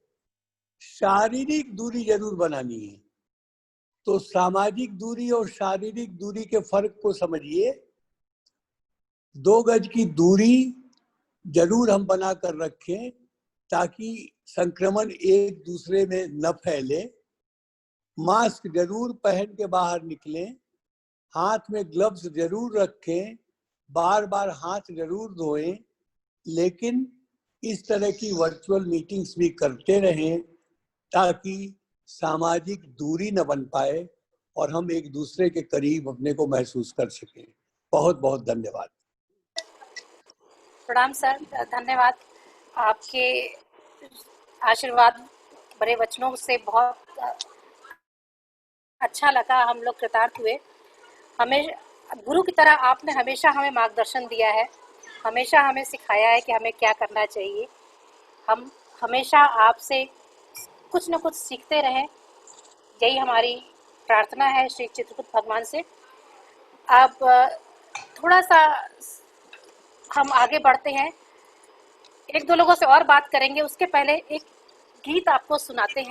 शारीरिक दूरी जरूर बनानी है। तो सामाजिक दूरी और शारीरिक दूरी के फर्क को समझिए। 2 गज की दूरी जरूर हम बना कर रखें ताकि संक्रमण एक दूसरे में न फैले। मास्क जरूर पहन के बाहर निकलें, हाथ में ग्लव्स जरूर रखें, बार बार हाथ जरूर धोएं। लेकिन इस तरह की वर्चुअल मीटिंग्स भी करते रहें ताकि सामाजिक दूरी न बन पाए और हम एक दूसरे के करीब अपने को महसूस कर सकें। बहुत बहुत धन्यवाद। प्रणाम सर, धन्यवाद। आपके आशीर्वाद भरे वचनों से बहुत अच्छा लगा, हम लोग कृतार्थ हुए। हमें गुरु की तरह आपने हमेशा हमें मार्गदर्शन दिया है, हमेशा हमें सिखाया है कि हमें क्या करना चाहिए। हम हमेशा आपसे कुछ न कुछ सीखते रहें, यही हमारी प्रार्थना है श्री चित्रकूट भगवान से। अब थोड़ा सा हम आगे बढ़ते हैं, एक दो लोगों से और बात करेंगे, उसके पहले एक गीत आपको सुनाते हैं।